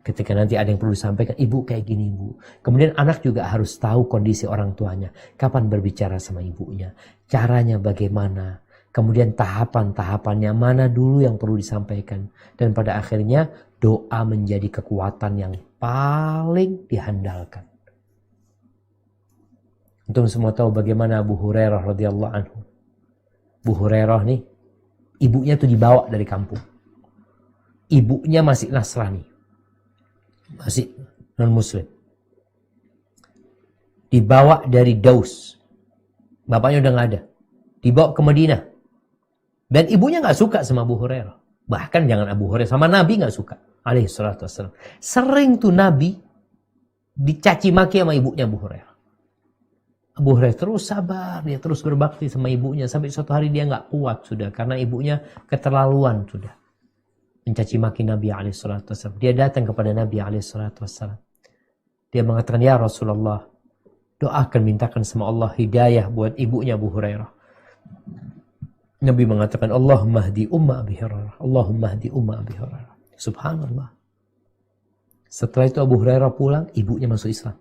Ketika nanti ada yang perlu disampaikan, ibu kayak gini ibu. Kemudian anak juga harus tahu kondisi orang tuanya. Kapan berbicara sama ibunya. Caranya bagaimana. Kemudian tahapan-tahapannya mana dulu yang perlu disampaikan. Dan pada akhirnya doa menjadi kekuatan yang paling dihandalkan. Antum semua tahu bagaimana Abu Hurairah radhiyallahu anhu. Abu Hurairah nih, ibunya tuh dibawa dari kampung. Ibunya masih Nasrani. Masih non-muslim. Dibawa dari Daus. Bapaknya udah gak ada. Dibawa ke Madinah. Dan ibunya gak suka sama Abu Hurairah. Bahkan jangan Abu Hurairah, sama Nabi gak suka. Alaihi salatu wassalam. Sering tuh Nabi dicaci maki sama ibunya Abu Hurairah. Abu Hurairah terus sabar, dia terus berbakti sama ibunya. Sampai suatu hari dia gak kuat sudah. Karena ibunya keterlaluan sudah. Mencaci maki Nabi alaihi salatu wassalam. Dia datang kepada Nabi alaihi salatu wassalam. Dia mengatakan, ya Rasulullah, doakan, mintakan sama Allah hidayah buat ibunya Abu Hurairah. Nabi mengatakan, Allahumma hdi umma Abi Hurairah. Allahumma hdi umma Abi Hurairah. Subhanallah. Setelah itu Abu Hurairah pulang, ibunya masuk Islam.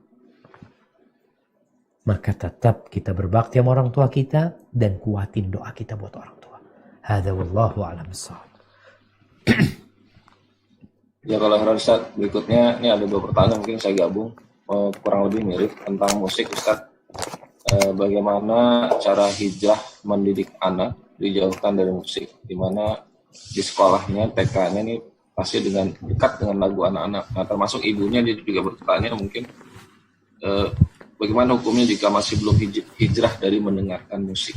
Maka tetap kita berbakti sama orang tua kita dan kuatin doa kita buat orang tua. Hadza wallahu a'lam bissawab. Ya kalau Ustaz, berikutnya ini ada 2 pertanyaan mungkin saya gabung, kurang lebih mirip tentang musik Ustaz. Bagaimana cara hijrah mendidik anak dijauhkan dari musik, di mana di sekolahnya TK-nya ini pasti dengan dekat dengan lagu anak-anak. Nah, termasuk ibunya dia juga bertanya mungkin bagaimana hukumnya jika masih belum hijrah dari mendengarkan musik.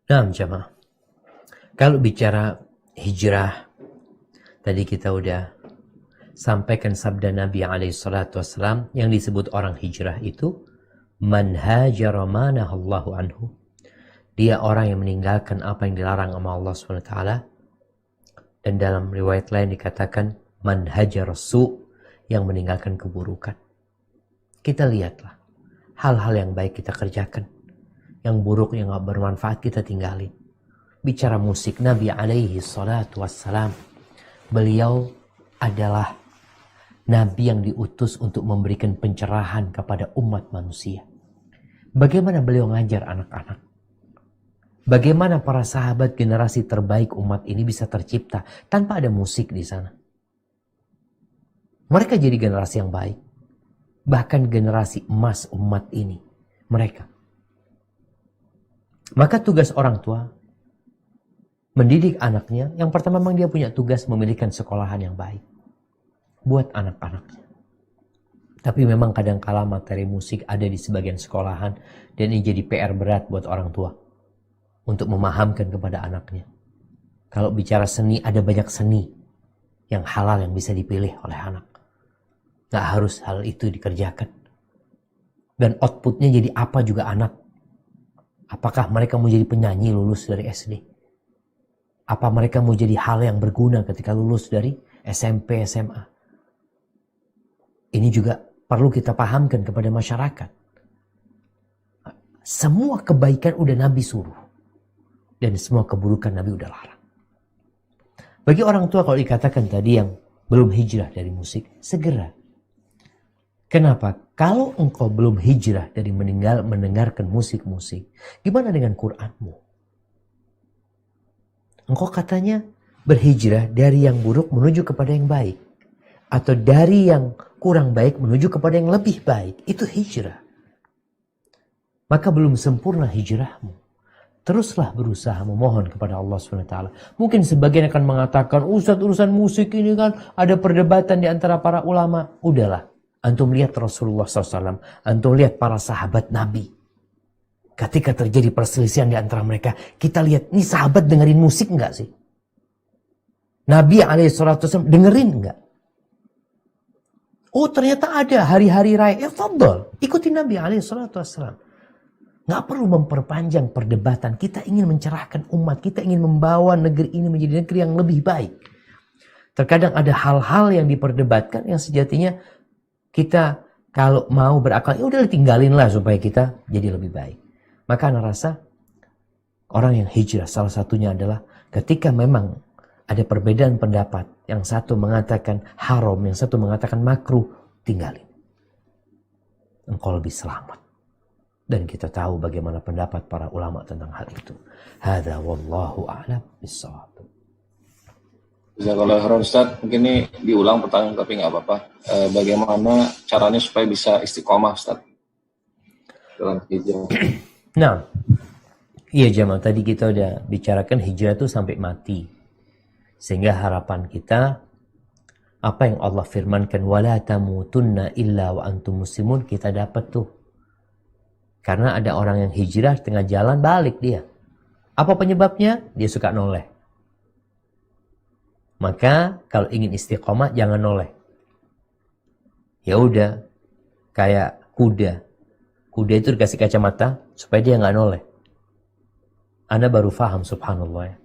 Nah, jamaah. Kalau bicara hijrah, tadi kita udah sampaikan sabda Nabi SAW yang disebut orang hijrah itu, man hajara ma nahallahu anhu. Dia orang yang meninggalkan apa yang dilarang sama Allah SWT. Dan dalam riwayat lain dikatakan, man hajara su, yang meninggalkan keburukan. Kita lihatlah, hal-hal yang baik kita kerjakan. Yang buruk, yang gak bermanfaat kita tinggalin. Bicara musik, Nabi alaihi salatu wassalam, beliau adalah Nabi yang diutus untuk memberikan pencerahan kepada umat manusia. Bagaimana beliau ngajar anak-anak? Bagaimana para sahabat generasi terbaik umat ini bisa tercipta tanpa ada musik di sana? Mereka jadi generasi yang baik. Bahkan generasi emas umat ini. Mereka. Maka tugas orang tua mendidik anaknya, yang pertama memang dia punya tugas memilihkan sekolahan yang baik buat anak-anaknya. Tapi memang kadang-kala materi musik ada di sebagian sekolahan dan ini jadi PR berat buat orang tua untuk memahamkan kepada anaknya. Kalau bicara seni, ada banyak seni yang halal yang bisa dipilih oleh anak. Gak harus hal itu dikerjakan. Dan outputnya jadi apa juga anak. Apakah mereka mau jadi penyanyi lulus dari SD? Apa mereka mau jadi hal yang berguna ketika lulus dari SMP, SMA? Ini juga perlu kita pahamkan kepada masyarakat. Semua kebaikan udah Nabi suruh. Dan semua keburukan Nabi udah larang. Bagi orang tua kalau dikatakan tadi yang belum hijrah dari musik, segera. Kenapa? Kalau engkau belum hijrah dari mendengarkan musik-musik, gimana dengan Qur'anmu? Engkau katanya berhijrah dari yang buruk menuju kepada yang baik. Atau dari yang kurang baik menuju kepada yang lebih baik. Itu hijrah. Maka belum sempurna hijrahmu. Teruslah berusaha memohon kepada Allah SWT. Mungkin sebagian akan mengatakan, Ustadz urusan musik ini kan ada perdebatan di antara para ulama. Udahlah. Antum lihat Rasulullah SAW. Antum lihat para sahabat Nabi. Ketika terjadi perselisihan di antara mereka, kita lihat, nih sahabat dengerin musik enggak sih? Nabi SAW dengerin enggak? Oh ternyata ada hari-hari raya. Ya fadol, ikuti Nabi SAW. Nggak perlu memperpanjang perdebatan. Kita ingin mencerahkan umat. Kita ingin membawa negeri ini menjadi negeri yang lebih baik. Terkadang ada hal-hal yang diperdebatkan yang sejatinya kita kalau mau berakal, ya udah tinggalin lah supaya kita jadi lebih baik. Maka ana rasa orang yang hijrah salah satunya adalah ketika memang ada perbedaan pendapat. Yang satu mengatakan haram, yang satu mengatakan makruh, tinggalin. Engkau lebih selamat. Dan kita tahu bagaimana pendapat para ulama tentang hal itu. Hadza wallahu a'lam bissawab. Jazakallahu khairan Ustaz, mungkin ini diulang pertanyaan tapi nggak apa-apa. Bagaimana caranya supaya bisa istiqomah Ustaz dalam hijrah? Nah, iya jamaah, tadi kita udah bicarakan hijrah itu sampai mati. Sehingga harapan kita, apa yang Allah firmankan, wala tamutunna illa wa antum muslimun, kita dapat tuh. Karena ada orang yang hijrah tengah jalan balik dia. Apa penyebabnya? Dia suka noleh. Maka kalau ingin istiqomah jangan noleh. Ya udah, kayak kuda. Kuda itu dikasih kacamata supaya dia nggak noleh. Anda baru paham, subhanallah ya.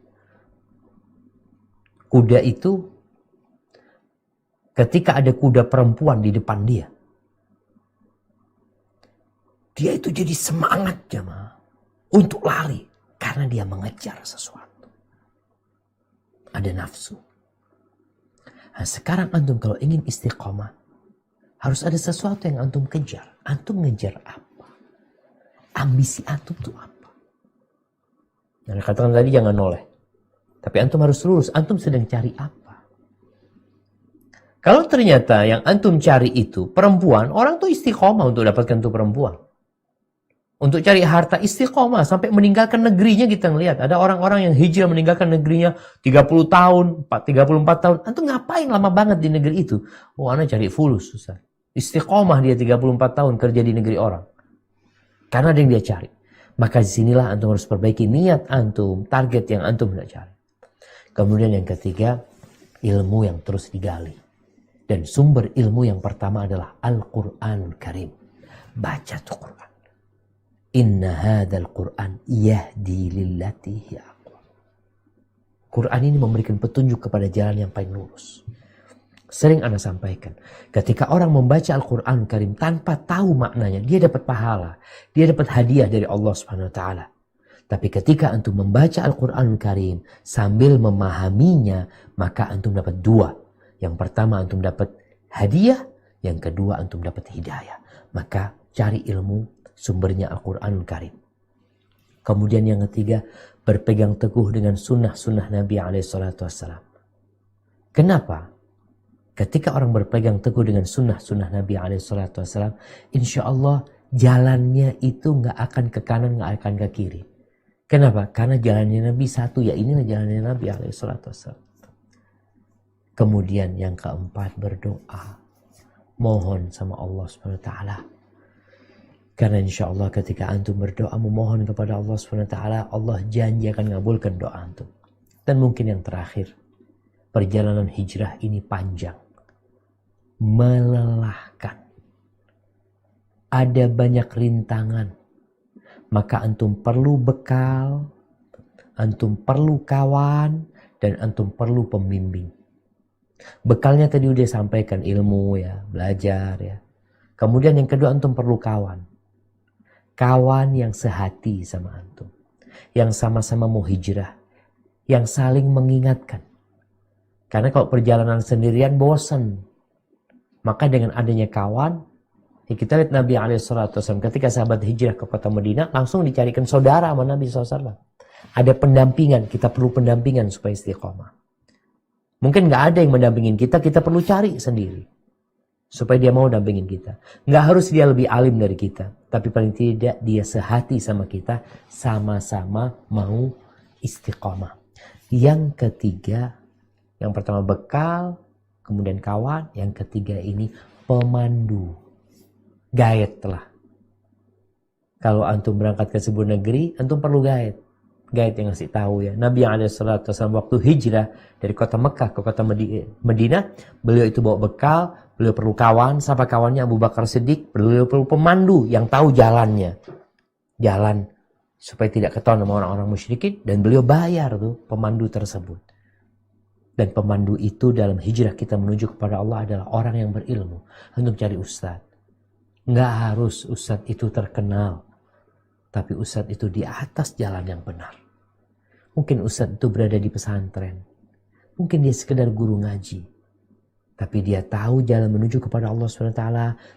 Kuda itu ketika ada kuda perempuan di depan dia, dia itu jadi semangat jemaah untuk lari karena dia mengejar sesuatu. Ada nafsu. Nah, sekarang antum kalau ingin istiqomah harus ada sesuatu yang antum kejar. Antum ngejar apa? Ambisi antum itu apa? Yang katakan tadi jangan noleh. Tapi antum harus lurus. Antum sedang cari apa? Kalau ternyata yang antum cari itu perempuan, orang tuh istiqomah untuk dapatkan tuh perempuan. Untuk cari harta istiqomah sampai meninggalkan negerinya kita ngelihat. Ada orang-orang yang hijrah meninggalkan negerinya 30 tahun, 34 tahun. Antum ngapain lama banget di negeri itu? Oh, ana cari fulus, susah. Istiqomah dia 34 tahun kerja di negeri orang. Karena ada yang dia cari. Maka disinilah antum harus perbaiki niat antum, target yang antum hendak cari. Kemudian yang ketiga, ilmu yang terus digali. Dan sumber ilmu yang pertama adalah Al-Quranul Karim. Baca tuh Quran. Inna hadzal Qur'an yahdi lillati hiya aqwam. Quran ini memberikan petunjuk kepada jalan yang paling lurus. Sering ana sampaikan, ketika orang membaca Al-Qur'an Karim tanpa tahu maknanya, dia dapat pahala, dia dapat hadiah dari Allah Subhanahu wa taala. Tapi ketika antum membaca Al-Qur'an Karim sambil memahaminya, maka antum dapat dua. Yang pertama antum dapat hadiah, yang kedua antum dapat hidayah. Maka cari ilmu sumbernya Al-Quranul Karim. Kemudian yang ketiga, berpegang teguh dengan sunnah-sunnah Nabi SAW. Kenapa? Ketika orang berpegang teguh dengan sunnah-sunnah Nabi SAW, insya Allah jalannya itu nggak akan ke kanan, nggak akan ke kiri. Kenapa? Karena jalannya Nabi satu, ya inilah jalannya Nabi SAW. Kemudian yang keempat, berdoa. Mohon sama Allah SWT. Karena insya Allah ketika antum berdoa memohon kepada Allah SWT, Allah janji akan mengabulkan doa antum. Dan mungkin yang terakhir, perjalanan hijrah ini panjang. melelahkan. Ada banyak rintangan. Maka antum perlu bekal, antum perlu kawan, dan antum perlu pembimbing. Bekalnya tadi udah sampaikan, ilmu ya, belajar ya. Kemudian yang kedua, antum perlu kawan. Kawan yang sehati sama antum. Yang sama-sama mau hijrah. Yang saling mengingatkan. Karena kalau perjalanan sendirian bosan. Maka dengan adanya kawan, kita lihat Nabi SAW ketika sahabat hijrah ke kota Madinah, langsung dicarikan saudara sama Nabi SAW. Ada pendampingan, kita perlu pendampingan supaya istiqomah. Mungkin nggak ada yang mendampingin kita, kita perlu cari sendiri. Supaya dia mau dampingin kita. Nggak harus dia lebih alim dari kita. Tapi paling tidak dia sehati sama kita, sama-sama mau istiqomah. Yang ketiga, yang pertama bekal, kemudian kawan. Yang ketiga ini pemandu. Guide lah. Kalau antum berangkat ke sebuah negeri, antum perlu guide. Guide yang ngasih tahu ya. Nabi SAW waktu hijrah dari kota Mekah ke kota Madinah, beliau itu bawa bekal, beliau perlu kawan, siapa kawannya Abu Bakar Siddiq, beliau perlu pemandu yang tahu jalannya. Jalan supaya tidak ketahuan sama orang-orang musyrikin, dan beliau bayar tuh pemandu tersebut. Dan pemandu itu dalam hijrah kita menuju kepada Allah adalah orang yang berilmu. Untuk cari ustadz. Nggak harus ustadz itu terkenal. Tapi ustadz itu di atas jalan yang benar. Mungkin ustadz itu berada di pesantren. Mungkin dia sekedar guru ngaji. Tapi dia tahu jalan menuju kepada Allah SWT.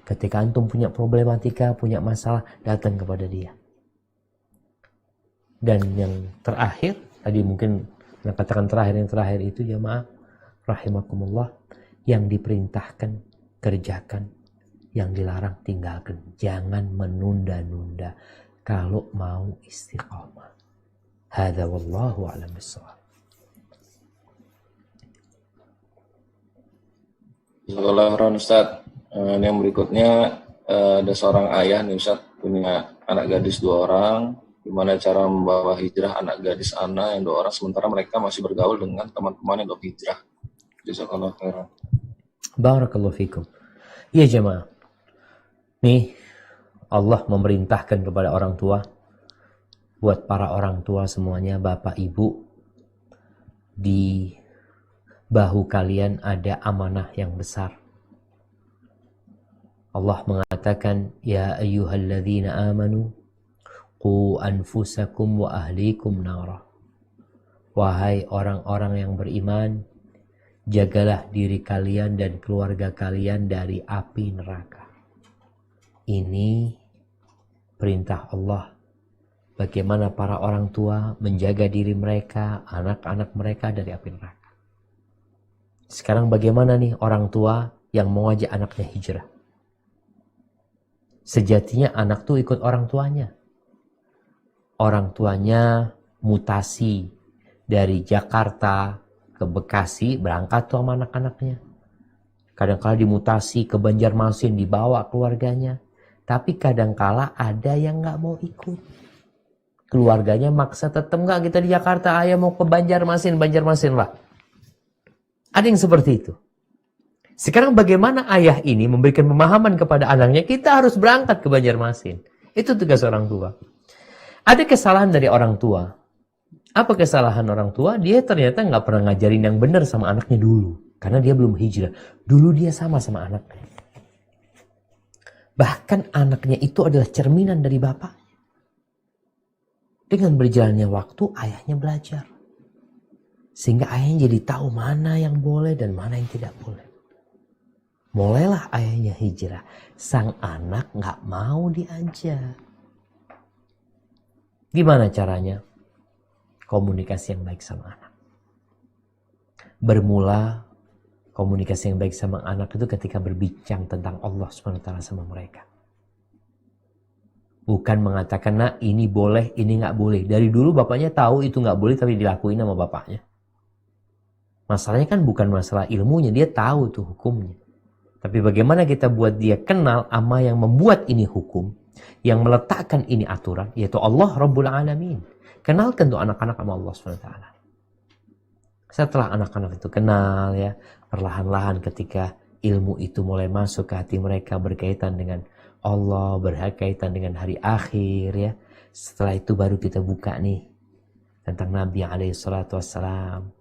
Ketika antum punya problematika, punya masalah, datang kepada dia. Dan yang terakhir, tadi mungkin yang katakan yang terakhir itu jamaah rahimakumullah, yang diperintahkan kerjakan, yang dilarang tinggalkan. Jangan menunda-nunda kalau mau istiqamah. Hadza wallahu a'lam bissawab. Jazakallahu Ustaz. Yang berikutnya ada seorang ayah nih Ustaz, punya anak gadis 2 orang. Gimana cara membawa hijrah anak gadis anak yang 2 orang sementara mereka masih bergaul dengan teman-teman yang hijrah. Jazakallahu khairan. Barakallahu fikum. Iya jemaah. Nih Allah memerintahkan kepada orang tua, buat para orang tua semuanya, bapak ibu, di bahu kalian ada amanah yang besar. Allah mengatakan, ya ayyuhalladzina amanu qu anfusakum wa ahlikum nara. Wahai orang-orang yang beriman, jagalah diri kalian dan keluarga kalian dari api neraka. Ini perintah Allah. Bagaimana para orang tua menjaga diri mereka, anak-anak mereka dari api neraka. Sekarang bagaimana nih orang tua yang mau ajak anaknya hijrah? Sejatinya anak tuh ikut orang tuanya. Orang tuanya mutasi dari Jakarta ke Bekasi, berangkat tuh sama anak-anaknya. Kadang-kala dimutasi ke Banjarmasin, dibawa keluarganya. Tapi kadang-kala ada yang gak mau ikut. Keluarganya maksa, tetap gak kita di Jakarta, ayah mau ke Banjarmasin lah. Ada yang seperti itu. Sekarang bagaimana ayah ini memberikan pemahaman kepada anaknya, kita harus berangkat ke Banjarmasin. Itu tugas orang tua. Ada kesalahan dari orang tua. Apa kesalahan orang tua? Dia ternyata gak pernah ngajarin yang benar sama anaknya dulu. Karena dia belum hijrah. Dulu dia sama anaknya. Bahkan anaknya itu adalah cerminan dari bapak. Dengan berjalannya waktu, ayahnya belajar. Sehingga ayahnya jadi tahu mana yang boleh dan mana yang tidak boleh. Mulailah ayahnya hijrah. Sang anak gak mau diajak. Gimana caranya? Komunikasi yang baik sama anak. Bermula komunikasi yang baik sama anak itu ketika berbincang tentang Allah SWT sama mereka. Bukan mengatakan, nah ini boleh, ini gak boleh. Dari dulu bapaknya tahu itu gak boleh tapi dilakuin sama bapaknya. Masalahnya kan bukan masalah ilmunya, dia tahu tuh hukumnya. Tapi bagaimana kita buat dia kenal sama yang membuat ini hukum, yang meletakkan ini aturan, yaitu Allah Rabbul Alamin. Kenalkan tuh anak-anak sama Allah SWT. Setelah anak-anak itu kenal ya, perlahan-lahan ketika ilmu itu mulai masuk ke hati mereka, berkaitan dengan Allah, berkaitan dengan hari akhir ya. Setelah itu baru kita buka nih tentang Nabi alaihi salatu wassalam,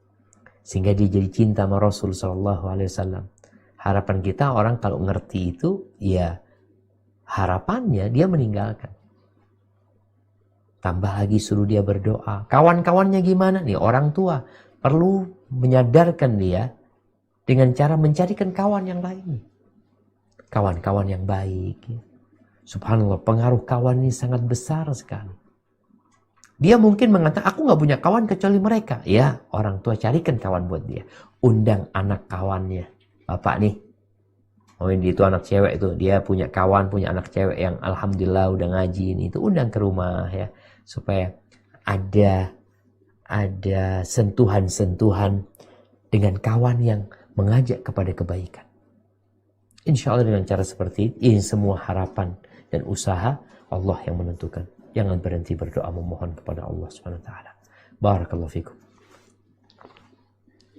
sehingga dia jadi cinta sama Rasul sallallahu alaihi wasallam. Harapan kita orang kalau ngerti itu, ya harapannya dia meninggalkan. Tambah lagi suruh dia berdoa. Kawan-kawannya gimana nih? Orang tua perlu menyadarkan dia dengan cara mencarikan kawan yang lain. Kawan-kawan yang baik. Subhanallah, pengaruh kawan ini sangat besar sekali. Dia mungkin mengatakan, aku gak punya kawan kecuali mereka. Ya, orang tua carikan kawan buat dia. Undang anak kawannya. Bapak nih, oh ini itu anak cewek itu. Dia punya kawan, punya anak cewek yang alhamdulillah udah ngaji ini. Itu undang ke rumah ya. Supaya ada sentuhan-sentuhan dengan kawan yang mengajak kepada kebaikan. Insya Allah dengan cara seperti ini semua harapan dan usaha Allah yang menentukan. Jangan berhenti berdoa memohon kepada Allah Subhanahu wa taala. Barakallahu fikum.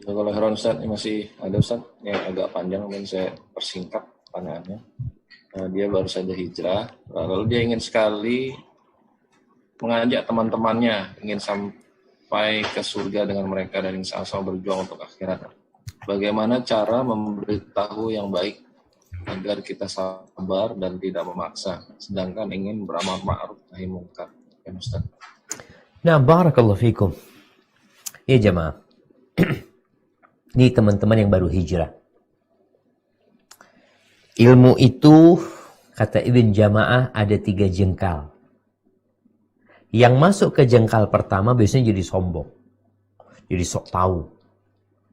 Kalau Heron Ustaz, ini masih ada Ustaz yang agak panjang, mungkin saya persingkat pertanyaannya. Dia baru saja hijrah, lalu dia ingin sekali mengajak teman-temannya, ingin sampai ke surga dengan mereka dan ingin sama-sama berjuang untuk akhirat. Bagaimana cara memberitahu yang baik agar kita sabar dan tidak memaksa, sedangkan ingin beramal ma'ruf nahi munkar? Ya Ustaz. Nah, barakallahu fikum. Ya jemaah. Ini teman-teman yang baru hijrah. Ilmu itu, kata Ibn Jama'ah, ada 3 jengkal. Yang masuk ke jengkal pertama biasanya jadi sombong. Jadi sok tahu.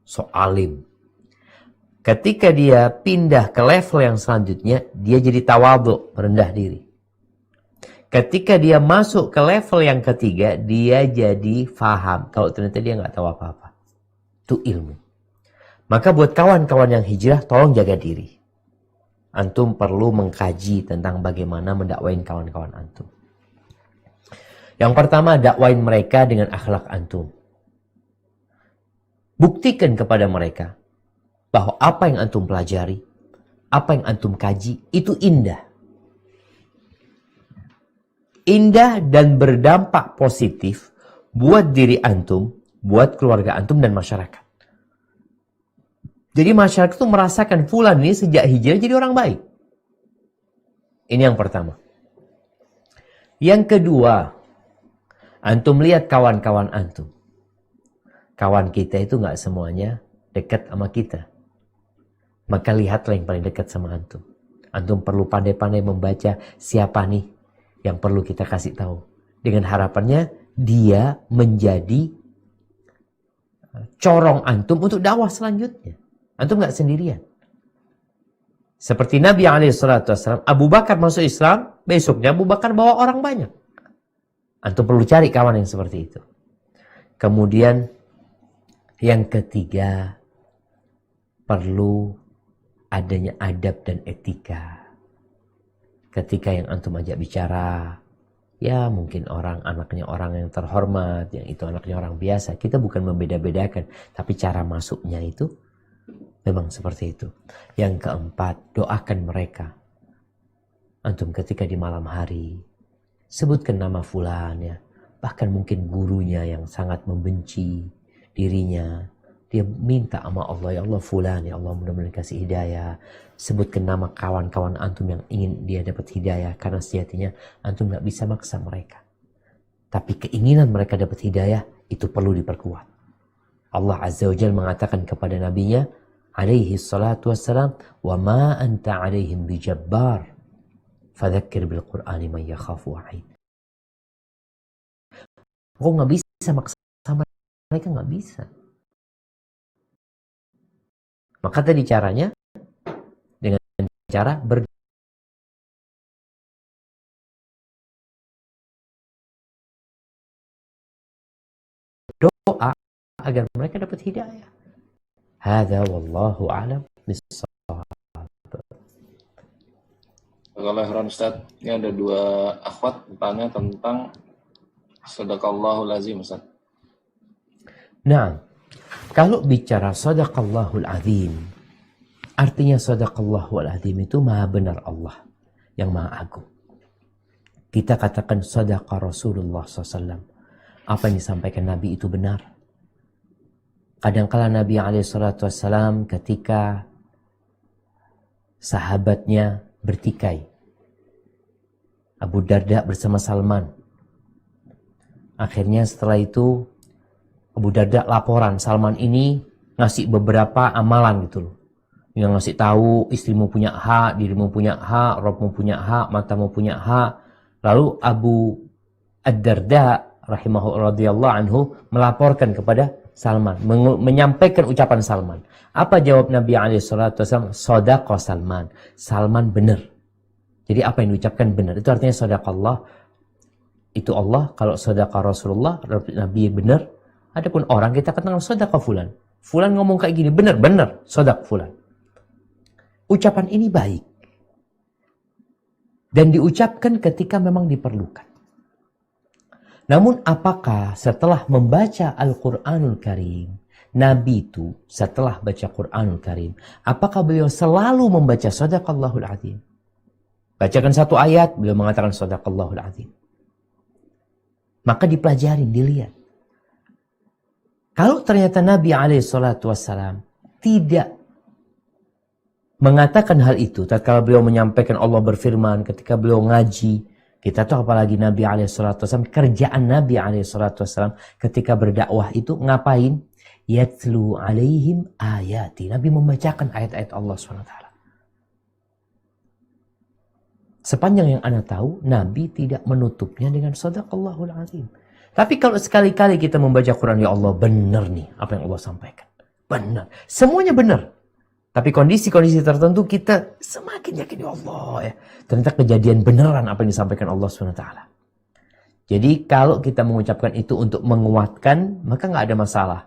Sok alim. Ketika dia pindah ke level yang selanjutnya, dia jadi tawadhu, rendah diri. Ketika dia masuk ke level yang ketiga, dia jadi faham. Kalau ternyata dia nggak tahu apa-apa. Itu ilmu. Maka buat kawan-kawan yang hijrah, tolong jaga diri. Antum perlu mengkaji tentang bagaimana mendakwain kawan-kawan antum. Yang pertama, dakwain mereka dengan akhlak antum. Buktikan kepada mereka bahwa apa yang antum pelajari, apa yang antum kaji, itu indah. Indah dan berdampak positif buat diri antum, buat keluarga antum dan masyarakat. Jadi masyarakat itu merasakan fulan ini sejak hijrah jadi orang baik. Ini yang pertama. Yang kedua, antum lihat kawan-kawan antum. Kawan kita itu nggak semuanya dekat sama kita. Maka lihatlah yang paling dekat sama antum. Antum perlu pandai-pandai membaca siapa nih yang perlu kita kasih tahu. Dengan harapannya dia menjadi corong antum untuk dakwah selanjutnya. Antum nggak sendirian. Seperti Nabi SAW, Abu Bakar masuk Islam, besoknya Abu Bakar bawa orang banyak. Antum perlu cari kawan yang seperti itu. Kemudian yang ketiga, perlu adanya adab dan etika. Ketika yang antum ajak bicara, ya mungkin anaknya orang yang terhormat, yang itu anaknya orang biasa. Kita bukan membeda-bedakan, tapi cara masuknya itu memang seperti itu. Yang keempat, doakan mereka. Antum ketika di malam hari, sebutkan nama fulan ya. Bahkan mungkin gurunya yang sangat membenci dirinya. Dia minta sama Allah, ya Allah fulan, ya Allah mudah-mudahan kasih hidayah. Sebutkan nama kawan-kawan antum yang ingin dia dapat hidayah. Karena sejatinya antum gak bisa maksa mereka. Tapi keinginan mereka dapat hidayah, itu perlu diperkuat. Allah Azza wa Jalla mengatakan kepada nabinya, alaihi salatu wassalam, wa ma anta alaihim bijabbar, fadzakkir bil Qur'ani man yakhafu wa'id. Kok gak bisa maksa mereka, gak bisa. Maka tadi caranya dengan cara berdoa agar mereka dapat hidayah. Hadza wallahu a'lam bis-shawab. Kalau Heron Ustaz, ini ada 2 akhwat bertanya tentang Sadaqallahul Azim Ustaz. Nah, kalau bicara Sadaqallahul Azim, Artinya sadaqallahul azim itu maha benar Allah yang maha agung. Kita katakan sadaqa Rasulullah SAW. Apa yang disampaikan Nabi itu benar. Kadangkala Nabi SAW ketika sahabatnya bertikai, Abu Darda bersama Salman. Akhirnya setelah itu Abu Darda laporan, Salman ini ngasih beberapa amalan gitu loh. Yang ngasih tahu istrimu punya hak, dirimu punya hak, Robmu punya hak, matamu punya hak. Lalu Abu Ad-Darda radhiyallahu anhu melaporkan kepada Salman, menyampaikan ucapan Salman. Apa jawab Nabi SAW? Sadaqa Salman. Salman benar. Jadi apa yang diucapkan benar. Itu artinya sadaqallah. Itu Allah. Kalau sadaqa Rasulullah, Nabi benar. Adapun orang kita katakan sadaqa fulan. Fulan ngomong kayak gini, benar, sadaq fulan. Ucapan ini baik. Dan diucapkan ketika memang diperlukan. Namun apakah setelah membaca Al-Quranul Karim, Nabi itu setelah baca Quranul Karim, apakah beliau selalu membaca sadaqallahul azim? Bacakan satu ayat, beliau mengatakan sadaqallahul azim. Maka dipelajarin, dilihat. Kalau ternyata Nabi SAW tidak mengatakan hal itu, tatkala beliau menyampaikan Allah berfirman, ketika beliau ngaji, kita tahu apalagi Nabi SAW, kerjaan Nabi SAW ketika berdakwah itu ngapain? Yatlu alaihim ayati. Nabi membacakan ayat-ayat Allah SWT. Sepanjang yang Anda tahu, Nabi tidak menutupnya dengan sadaqallahul azim. Tapi kalau sekali-kali kita membaca Quran, ya Allah benar nih apa yang Allah sampaikan. Benar. Semuanya benar. Tapi kondisi-kondisi tertentu kita semakin yakin, ya Allah ya. Ternyata kejadian beneran apa yang disampaikan Allah SWT. Jadi kalau kita mengucapkan itu untuk menguatkan, maka nggak ada masalah.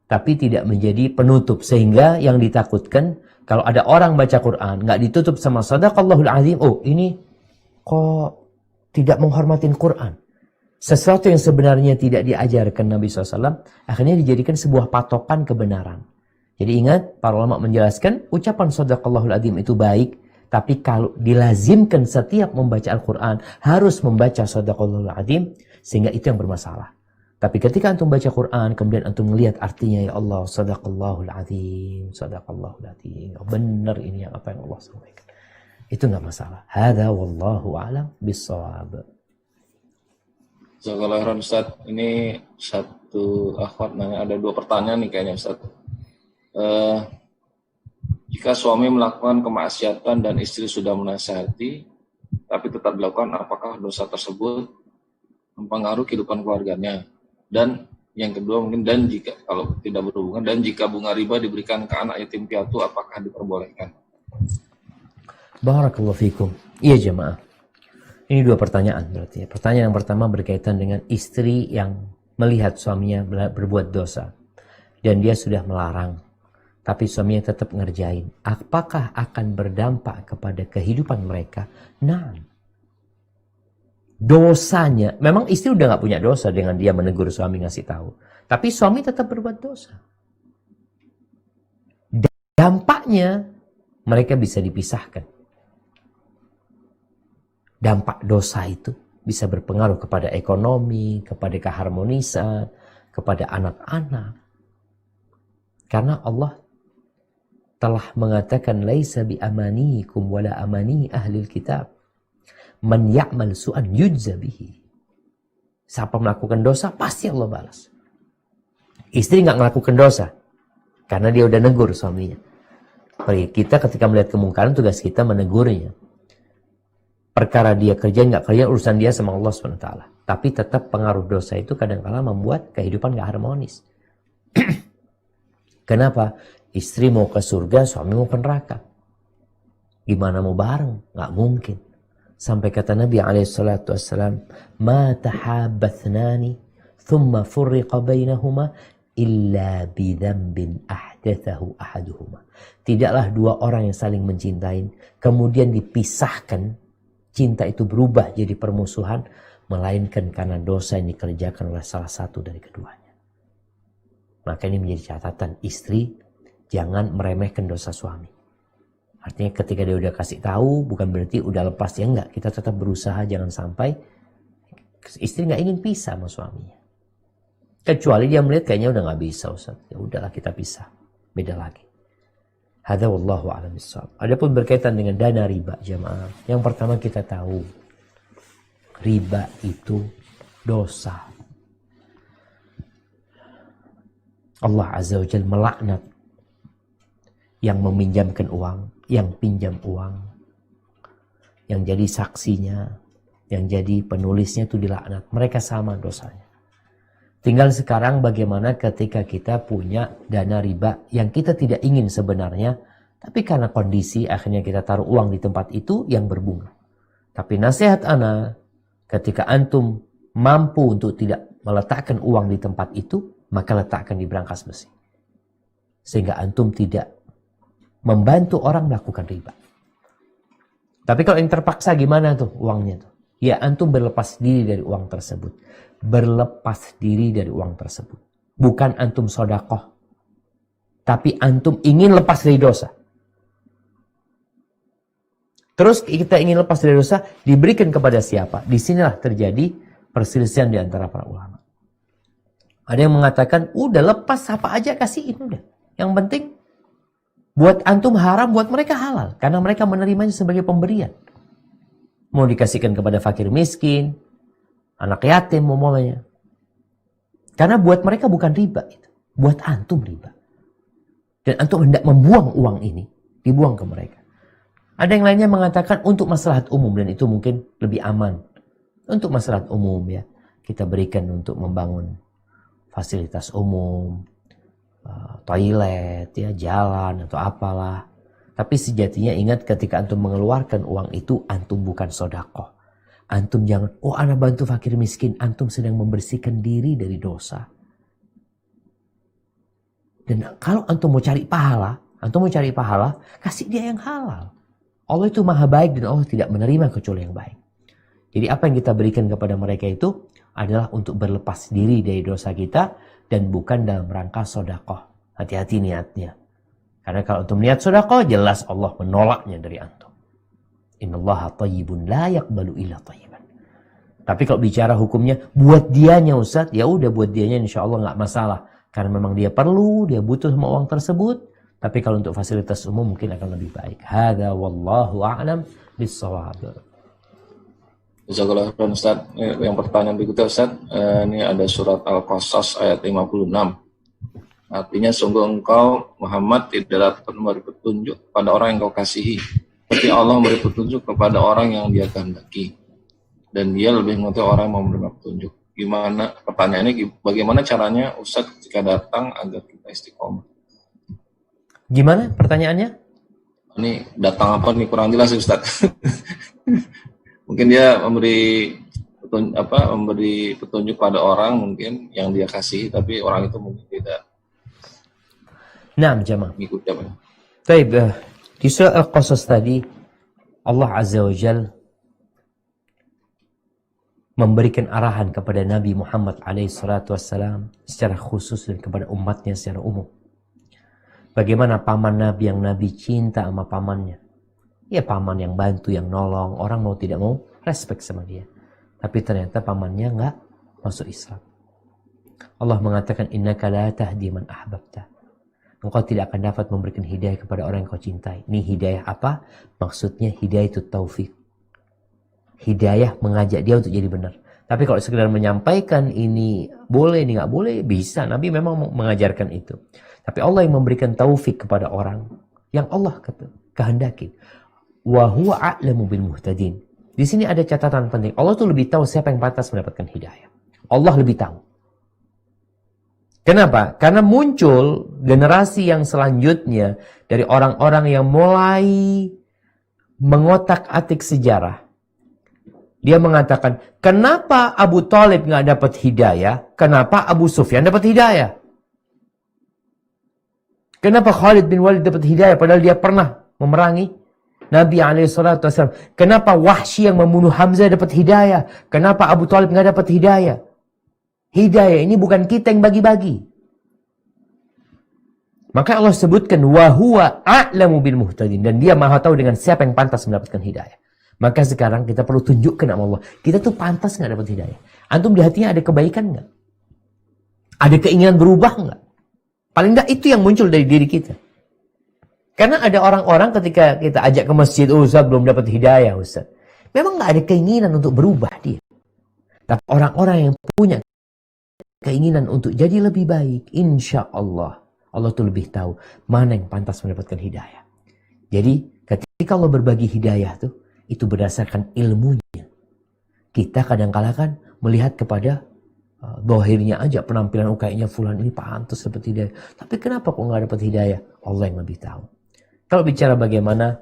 Tapi tidak menjadi penutup. Sehingga yang ditakutkan, kalau ada orang baca Quran, nggak ditutup sama sadaqallahul azim, oh ini kok tidak menghormatin Quran. Sesuatu yang sebenarnya tidak diajarkan Nabi SAW, akhirnya dijadikan sebuah patokan kebenaran. Jadi ingat, para ulama menjelaskan, ucapan sadaqallahul azim itu baik, tapi kalau dilazimkan setiap membaca Al-Quran, harus membaca sadaqallahul azim, sehingga itu yang bermasalah. Tapi ketika antum baca Quran, kemudian antum melihat artinya, ya Allah, sadaqallahul azim, sadaqallahul azim. Oh, benar ini yang apa yang Allah sampaikan. Itu nggak masalah. Hada wallahu a'lam bissawab. Jazakallahu Ustaz. Ini satu akhwat nanya, ada 2 pertanyaan nih kayaknya Ustaz. Jika suami melakukan kemaksiatan dan istri sudah menasihati, tapi tetap dilakukan, apakah dosa tersebut mempengaruhi kehidupan keluarganya? Dan yang kedua mungkin, dan jika kalau tidak berhubungan, dan jika bunga riba diberikan ke anak yatim piatu, apakah diperbolehkan? Barakallahu fikum. Iya jemaah. Ini 2 pertanyaan berarti ya. Pertanyaan yang pertama berkaitan dengan istri yang melihat suaminya berbuat dosa dan dia sudah melarang, tapi suaminya tetap ngerjain. Apakah akan berdampak kepada kehidupan mereka? Nah, dosanya, memang istri udah gak punya dosa dengan dia menegur suami ngasih tahu, tapi suami tetap berbuat dosa. Dampaknya mereka bisa dipisahkan. Dampak dosa itu bisa berpengaruh kepada ekonomi, kepada keharmonisan, kepada anak-anak. Karena Allah telah mengatakan, laisa bi amanikum wala amani ahlil kitab. Man ya'mal su'an yujza bihi. Siapa melakukan dosa, pasti Allah balas. Istri nggak melakukan dosa, karena dia udah negur suaminya. Kita ketika melihat kemungkaran, tugas kita menegurnya. Perkara dia kerja nggak kerja, urusan dia sama Allah SWT. Tapi tetap pengaruh dosa itu kadang-kala membuat kehidupan nggak harmonis. Kenapa? Istri mau ke surga, suami mau ke neraka. Gimana mau bareng? Nggak mungkin. Sampai kata Nabi SAW, ma tahabbathnani thumma furriqa bainahuma illa bidhanbin ahdathahu ahaduhuma. Tidaklah 2 orang yang saling mencintai, kemudian dipisahkan, cinta itu berubah jadi permusuhan, melainkan karena dosa yang dikerjakan oleh salah satu dari keduanya. Maka ini menjadi catatan, istri jangan meremehkan dosa suami. Artinya ketika dia udah kasih tahu, bukan berarti udah lepas ya, enggak. Kita tetap berusaha jangan sampai istri nggak ingin pisah sama suaminya. Kecuali dia melihat kayaknya udah nggak bisa, Ustaz. Ya udahlah kita pisah. Beda lagi. Hadza wallahu a'lam bishawab. Adapun berkaitan dengan dana riba, jamaah. Yang pertama kita tahu riba itu dosa. Allah Azza wa Jalla melaknat yang meminjamkan uang, yang pinjam uang, yang jadi saksinya, yang jadi penulisnya itu dilaknat. Mereka sama dosanya. Tinggal sekarang bagaimana ketika kita punya dana riba yang kita tidak ingin sebenarnya, tapi karena kondisi akhirnya kita taruh uang di tempat itu yang berbunga. Tapi nasihat ana, ketika antum mampu untuk tidak meletakkan uang di tempat itu, maka letakkan di brankas besi. Sehingga antum tidak membantu orang melakukan riba. Tapi kalau yang terpaksa gimana tuh uangnya tuh? Ya antum berlepas diri dari uang tersebut. Berlepas diri dari uang tersebut. Bukan antum sodakoh. Tapi antum ingin lepas dari dosa. Terus kita ingin lepas dari dosa, diberikan kepada siapa? Disinilah terjadi perselisihan di antara para ulama. Ada yang mengatakan, udah lepas apa aja kasihin udah. Yang penting, buat antum haram, buat mereka halal. Karena mereka menerimanya sebagai pemberian. Mau dikasihkan kepada fakir miskin, anak yatim umpamanya. Karena buat mereka bukan riba itu. Buat antum riba. Dan antum hendak membuang uang ini. Dibuang ke mereka. Ada yang lainnya mengatakan untuk maslahat umum. Dan itu mungkin lebih aman. Untuk maslahat umum ya. Kita berikan untuk membangun fasilitas umum. Toilet, ya, jalan atau apalah. Tapi sejatinya ingat ketika antum mengeluarkan uang itu, antum bukan sodakoh. Antum jangan, oh anak bantu fakir miskin. Antum sedang membersihkan diri dari dosa. Dan kalau antum mau cari pahala, kasih dia yang halal. Allah itu maha baik dan Allah tidak menerima kecuali yang baik. Jadi apa yang kita berikan kepada mereka itu adalah untuk berlepas diri dari dosa kita dan bukan dalam rangka sodakoh. Hati-hati niatnya. Karena kalau antum niat sodakoh, jelas Allah menolaknya dari antum. Innallaha thayyibun la yaqbalu illa thayyiban. Tapi kalau bicara hukumnya, buat dianya Ustaz, ya udah buat dianya insya Allah nggak masalah. Karena memang dia perlu, dia butuh sama uang tersebut. Tapi kalau untuk fasilitas umum mungkin akan lebih baik. Hadza wallahu a'lam bis-shawab. Jazakallah khairan Ustaz. Yang pertanyaan berikutnya Ustaz, ini ada surat Al-Qasas ayat 56. Artinya sungguh engkau Muhammad tidak dapat memberi petunjuk pada orang yang kau kasihi. Tapi Allah memberi petunjuk kepada orang yang dia kehendaki. Dan dia lebih mengetahui orang yang mau menerima petunjuk. Gimana pertanyaannya? Bagaimana caranya Ustaz ketika datang agar kita istiqomah? Gimana pertanyaannya? Ini datang apa nih kurang jelas Ustaz. Mungkin dia memberi petunjuk pada orang mungkin yang dia kasih, tapi orang itu mungkin tidak. Nah, jamaah. Ikut apa? Baik, di surah Al-Qasas tadi Allah Azza wa Jalla memberikan arahan kepada Nabi Muhammad SAW secara khusus dan kepada umatnya secara umum. Bagaimana paman Nabi yang Nabi cinta sama pamannya. Ya paman yang bantu, yang nolong. Orang mau tidak mau respect sama dia. Tapi ternyata pamannya nggak masuk Islam. Allah mengatakan innaka la tahdi man ahbabta. Engkau tidak akan dapat memberikan hidayah kepada orang yang kau cintai. Ini hidayah apa? Maksudnya hidayah itu taufik. Hidayah mengajak dia untuk jadi benar. Tapi kalau sekedar menyampaikan ini boleh, ini nggak boleh, bisa. Nabi memang mengajarkan itu. Tapi Allah yang memberikan taufik kepada orang yang Allah kehendaki. Wa huwa a'lamu bil muhtadin. Di sini ada catatan penting. Allah tuh lebih tahu siapa yang pantas mendapatkan hidayah. Allah lebih tahu. Kenapa? Karena muncul generasi yang selanjutnya dari orang-orang yang mulai mengotak-atik sejarah. Dia mengatakan, kenapa Abu Thalib nggak dapat hidayah? Kenapa Abu Sufyan dapat hidayah? Kenapa Khalid bin Walid dapat hidayah padahal dia pernah memerangi Nabi SAW? Kenapa Wahsy yang membunuh Hamzah dapat hidayah? Kenapa Abu Thalib nggak dapat hidayah? Hidayah ini bukan kita yang bagi-bagi. Maka Allah sebutkan wa huwa a'lamu bil muhtadin, dan dia maha tahu dengan siapa yang pantas mendapatkan hidayah. Maka sekarang kita perlu tunjukkan sama Allah, kita tuh pantas nggak dapat hidayah. Antum di hatinya ada kebaikan nggak? Ada keinginan berubah nggak? Paling nggak itu yang muncul dari diri kita. Karena ada orang-orang ketika kita ajak ke masjid, oh Ustaz belum dapat hidayah Ustaz. Memang nggak ada keinginan untuk berubah dia. Tapi orang-orang yang punya keinginan untuk jadi lebih baik, insya Allah, Allah tuh lebih tahu mana yang pantas mendapatkan hidayah. Jadi ketika Allah berbagi hidayah tuh, itu berdasarkan ilmunya. Kita kadang-kala kan melihat kepada dohirnya aja, penampilan kayaknya fulan ini pantas dapat hidayah. Tapi kenapa kok nggak dapat hidayah? Allah yang lebih tahu. Kalau bicara bagaimana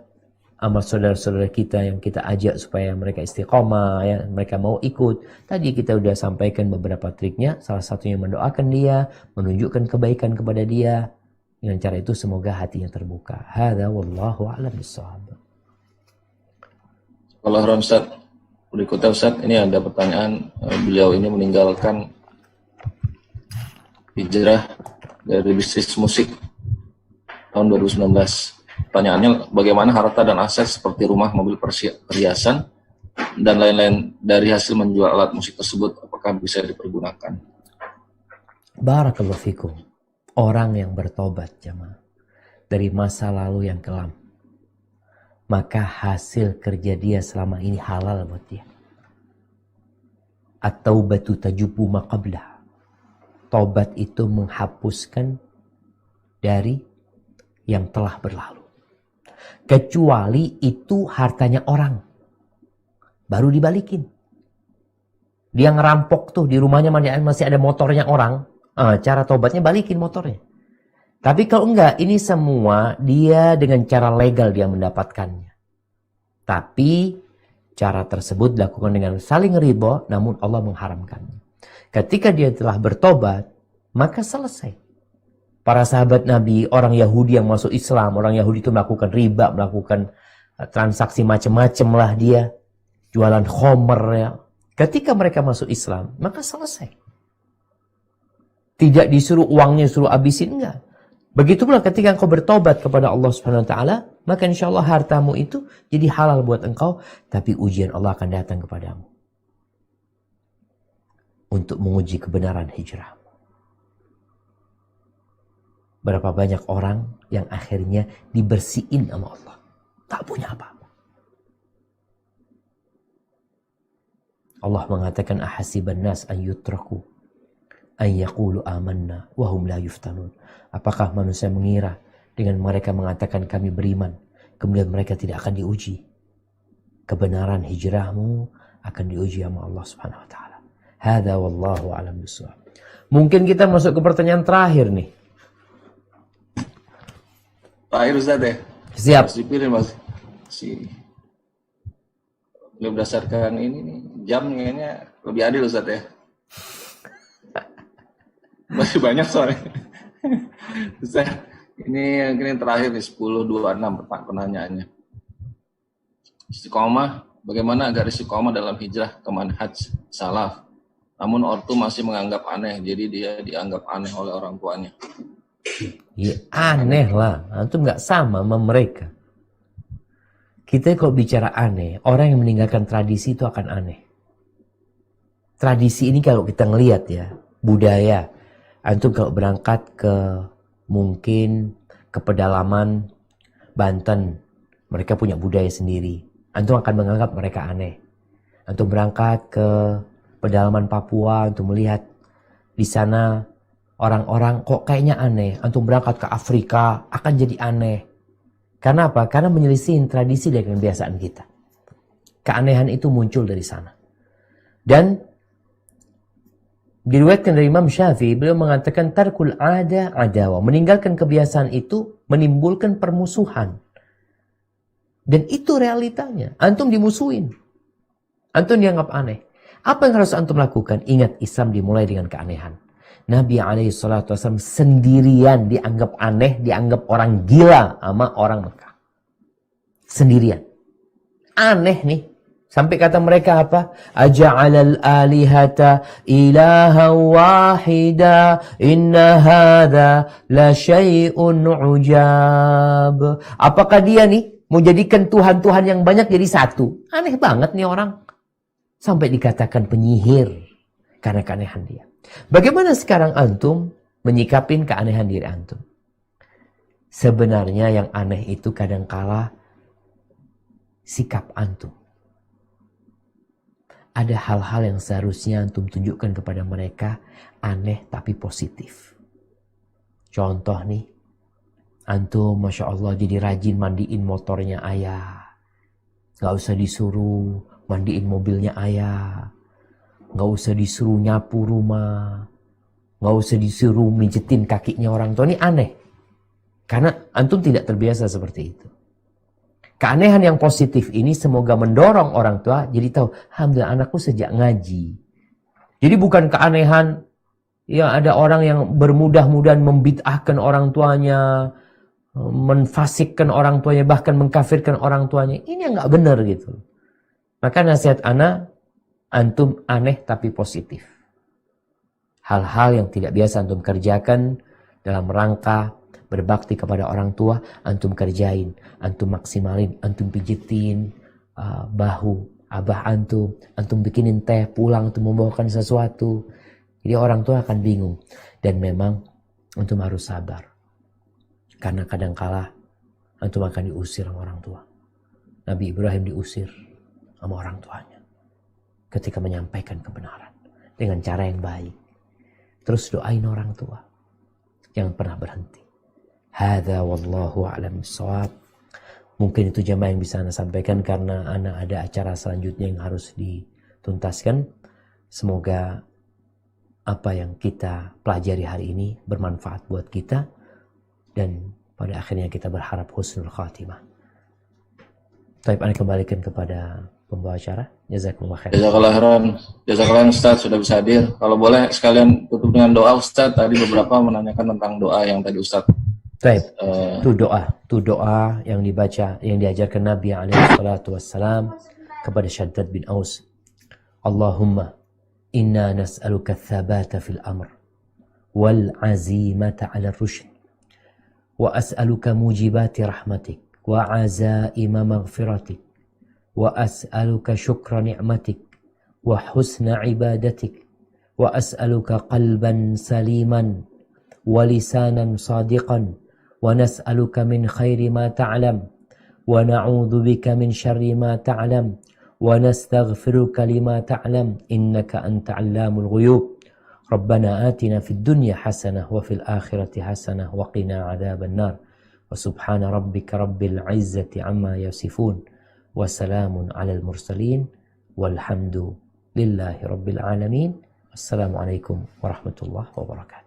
amal saudara-saudara kita yang kita ajak supaya mereka istiqomah, ya, mereka mau ikut. Tadi kita udah sampaikan beberapa triknya. Salah satunya mendoakan dia, menunjukkan kebaikan kepada dia. Dengan cara itu semoga hatinya terbuka. Hadza wallahu a'lam bissawab. Kalau Ustaz, berikutnya Ustaz, ini ada pertanyaan. Beliau ini meninggalkan hijrah dari bisnis musik tahun 2019. Pertanyaannya, bagaimana harta dan aset seperti rumah, mobil, perhiasan, dan lain-lain dari hasil menjual alat musik tersebut, apakah bisa dipergunakan? Barakallahu fikum. Orang yang bertobat jamaah dari masa lalu yang kelam, maka hasil kerja dia selama ini halal buat dia. At-taubatu tajubu ma qablah. Tobat itu menghapuskan dari yang telah berlalu. Kecuali itu hartanya orang, baru dibalikin. Dia ngerampok tuh di rumahnya masih ada motornya orang. Cara tobatnya balikin motornya. Tapi kalau enggak, ini semua dia dengan cara legal dia mendapatkannya. Tapi cara tersebut dilakukan dengan saling riba, namun Allah mengharamkannya. Ketika dia telah bertobat, maka selesai. Para sahabat Nabi, orang Yahudi yang masuk Islam, orang Yahudi itu melakukan riba, melakukan transaksi macam-macam lah dia. Jualan khomer ya. Ketika mereka masuk Islam, maka selesai. Tidak disuruh uangnya suruh habisin, enggak. Begitu pula ketika engkau bertobat kepada Allah Subhanahu wa taala, maka insyaallah hartamu itu jadi halal buat engkau, tapi ujian Allah akan datang kepadamu untuk menguji kebenaran hijrah. Berapa banyak orang yang akhirnya dibersihin sama Allah, tak punya apa-apa. Allah mengatakan ahasiban nas an yutraku an yaqulu amanna wa hum la yuftanun. Apakah manusia mengira dengan mereka mengatakan kami beriman, kemudian mereka tidak akan diuji? Kebenaran hijrahmu akan diuji sama Allah Subhanahu wa taala. Hadza wallahu a'lam bissawab. Mungkin kita masuk ke pertanyaan terakhir nih. Terakhir Ustaz ya? Siap. Harus dipilih Mas. Berdasarkan ini nih, jam kayaknya lebih adil Ustaz ya. Masih banyak soalnya. Ustaz, ini yang terakhir nih 10.26 pertanyaannya. Istiqomah, bagaimana agar istiqomah dalam hijrah ke manhaj salaf? Namun ortu masih menganggap aneh, jadi dia dianggap aneh oleh orang tuanya. Ya aneh lah, antum nggak sama mereka. Kita kalau bicara aneh, orang yang meninggalkan tradisi itu akan aneh. Tradisi ini kalau kita ngelihat ya, budaya. Antum kalau berangkat ke mungkin ke pedalaman Banten, mereka punya budaya sendiri. Antum akan menganggap mereka aneh. Antum berangkat ke pedalaman Papua untuk melihat di sana orang-orang kok kayaknya aneh. Antum berangkat ke Afrika akan jadi aneh. Karena apa? Karena menyelisihin tradisi dan kebiasaan kita. Keanehan itu muncul dari sana. Dan diriwayatkan dari Imam Syafi'i, beliau mengatakan tarkul ada adawa. Meninggalkan kebiasaan itu menimbulkan permusuhan. Dan itu realitanya. Antum dimusuhin. Antum dianggap aneh. Apa yang harus antum lakukan? Ingat, Islam dimulai dengan keanehan. Nabi SAW sendirian dianggap aneh, dianggap orang gila sama orang Mekah. Sendirian. Aneh nih. Sampai kata mereka apa? Aja'alal alihata ilaha wahida inna hadha la syai'un ujab. Apakah dia nih mau jadikan Tuhan-Tuhan yang banyak jadi satu? Aneh banget nih orang. Sampai dikatakan penyihir karena keanehan dia. Bagaimana sekarang antum menyikapin keanehan diri antum? Sebenarnya yang aneh itu kadangkala sikap antum. Ada hal-hal yang seharusnya antum tunjukkan kepada mereka aneh tapi positif. Contoh nih, antum Masya Allah jadi rajin mandiin motornya ayah. Gak usah disuruh mandiin mobilnya ayah. Gak usah disuruh nyapu rumah. Gak usah disuruh mijetin kakinya orang tua. Ini aneh. Karena antum tidak terbiasa seperti itu. Keanehan yang positif ini semoga mendorong orang tua jadi tahu, alhamdulillah anakku sejak ngaji. Jadi bukan keanehan ya ada orang yang bermudah-mudahan membid'ahkan orang tuanya, menfasikkan orang tuanya, bahkan mengkafirkan orang tuanya. Ini yang nggak benar gitu. Maka nasihat anak, antum aneh tapi positif. Hal-hal yang tidak biasa antum kerjakan dalam rangka berbakti kepada orang tua, antum kerjain, antum maksimalin, antum pijitin bahu abah antum bikinin teh, pulang antum membawakan sesuatu. Jadi orang tua akan bingung. Dan memang antum harus sabar. Karena kadangkala antum akan diusir sama orang tua. Nabi Ibrahim diusir sama orang tuanya ketika menyampaikan kebenaran dengan cara yang baik. Terus doain orang tua. Jangan pernah berhenti. Hadza wallahu a'lam bissawab. Mungkin itu jamaah yang bisa Anda sampaikan karena Anda ada acara selanjutnya yang harus dituntaskan. Semoga apa yang kita pelajari hari ini bermanfaat buat kita dan pada akhirnya kita berharap husnul khatimah. Baik, Anda kembalikan kepada pembawa acara. Jazakumullah khair. Jazakallah Ustaz sudah bisa hadir. Kalau boleh sekalian tutup dengan doa Ustaz. Tadi beberapa menanyakan tentang doa yang tadi Ustaz. Baik, itu doa yang dibaca, yang diajarkan Nabi SAW kepada Shaddad bin Aus. Allahumma inna nas'aluka thabata fil amr wal azimata ala rushd wa as'aluka mujibati rahmatik wa azaima maghfiratik wa as'aluka syukra ni'matik wa husna ibadatik wa as'aluka qalban saliman wa lisanan sadiqan ونسألك من خير ما تعلم ونعوذ بك من شر ما تعلم ونستغفرك لما تعلم إنك أنت علام الغيوب ربنا آتنا في الدنيا حسنة وفي الآخرة حسنة وقنا عذاب النار وسبحان ربك رب العزة عما يصفون وسلام على المرسلين والحمد لله رب العالمين السلام عليكم ورحمة الله وبركاته.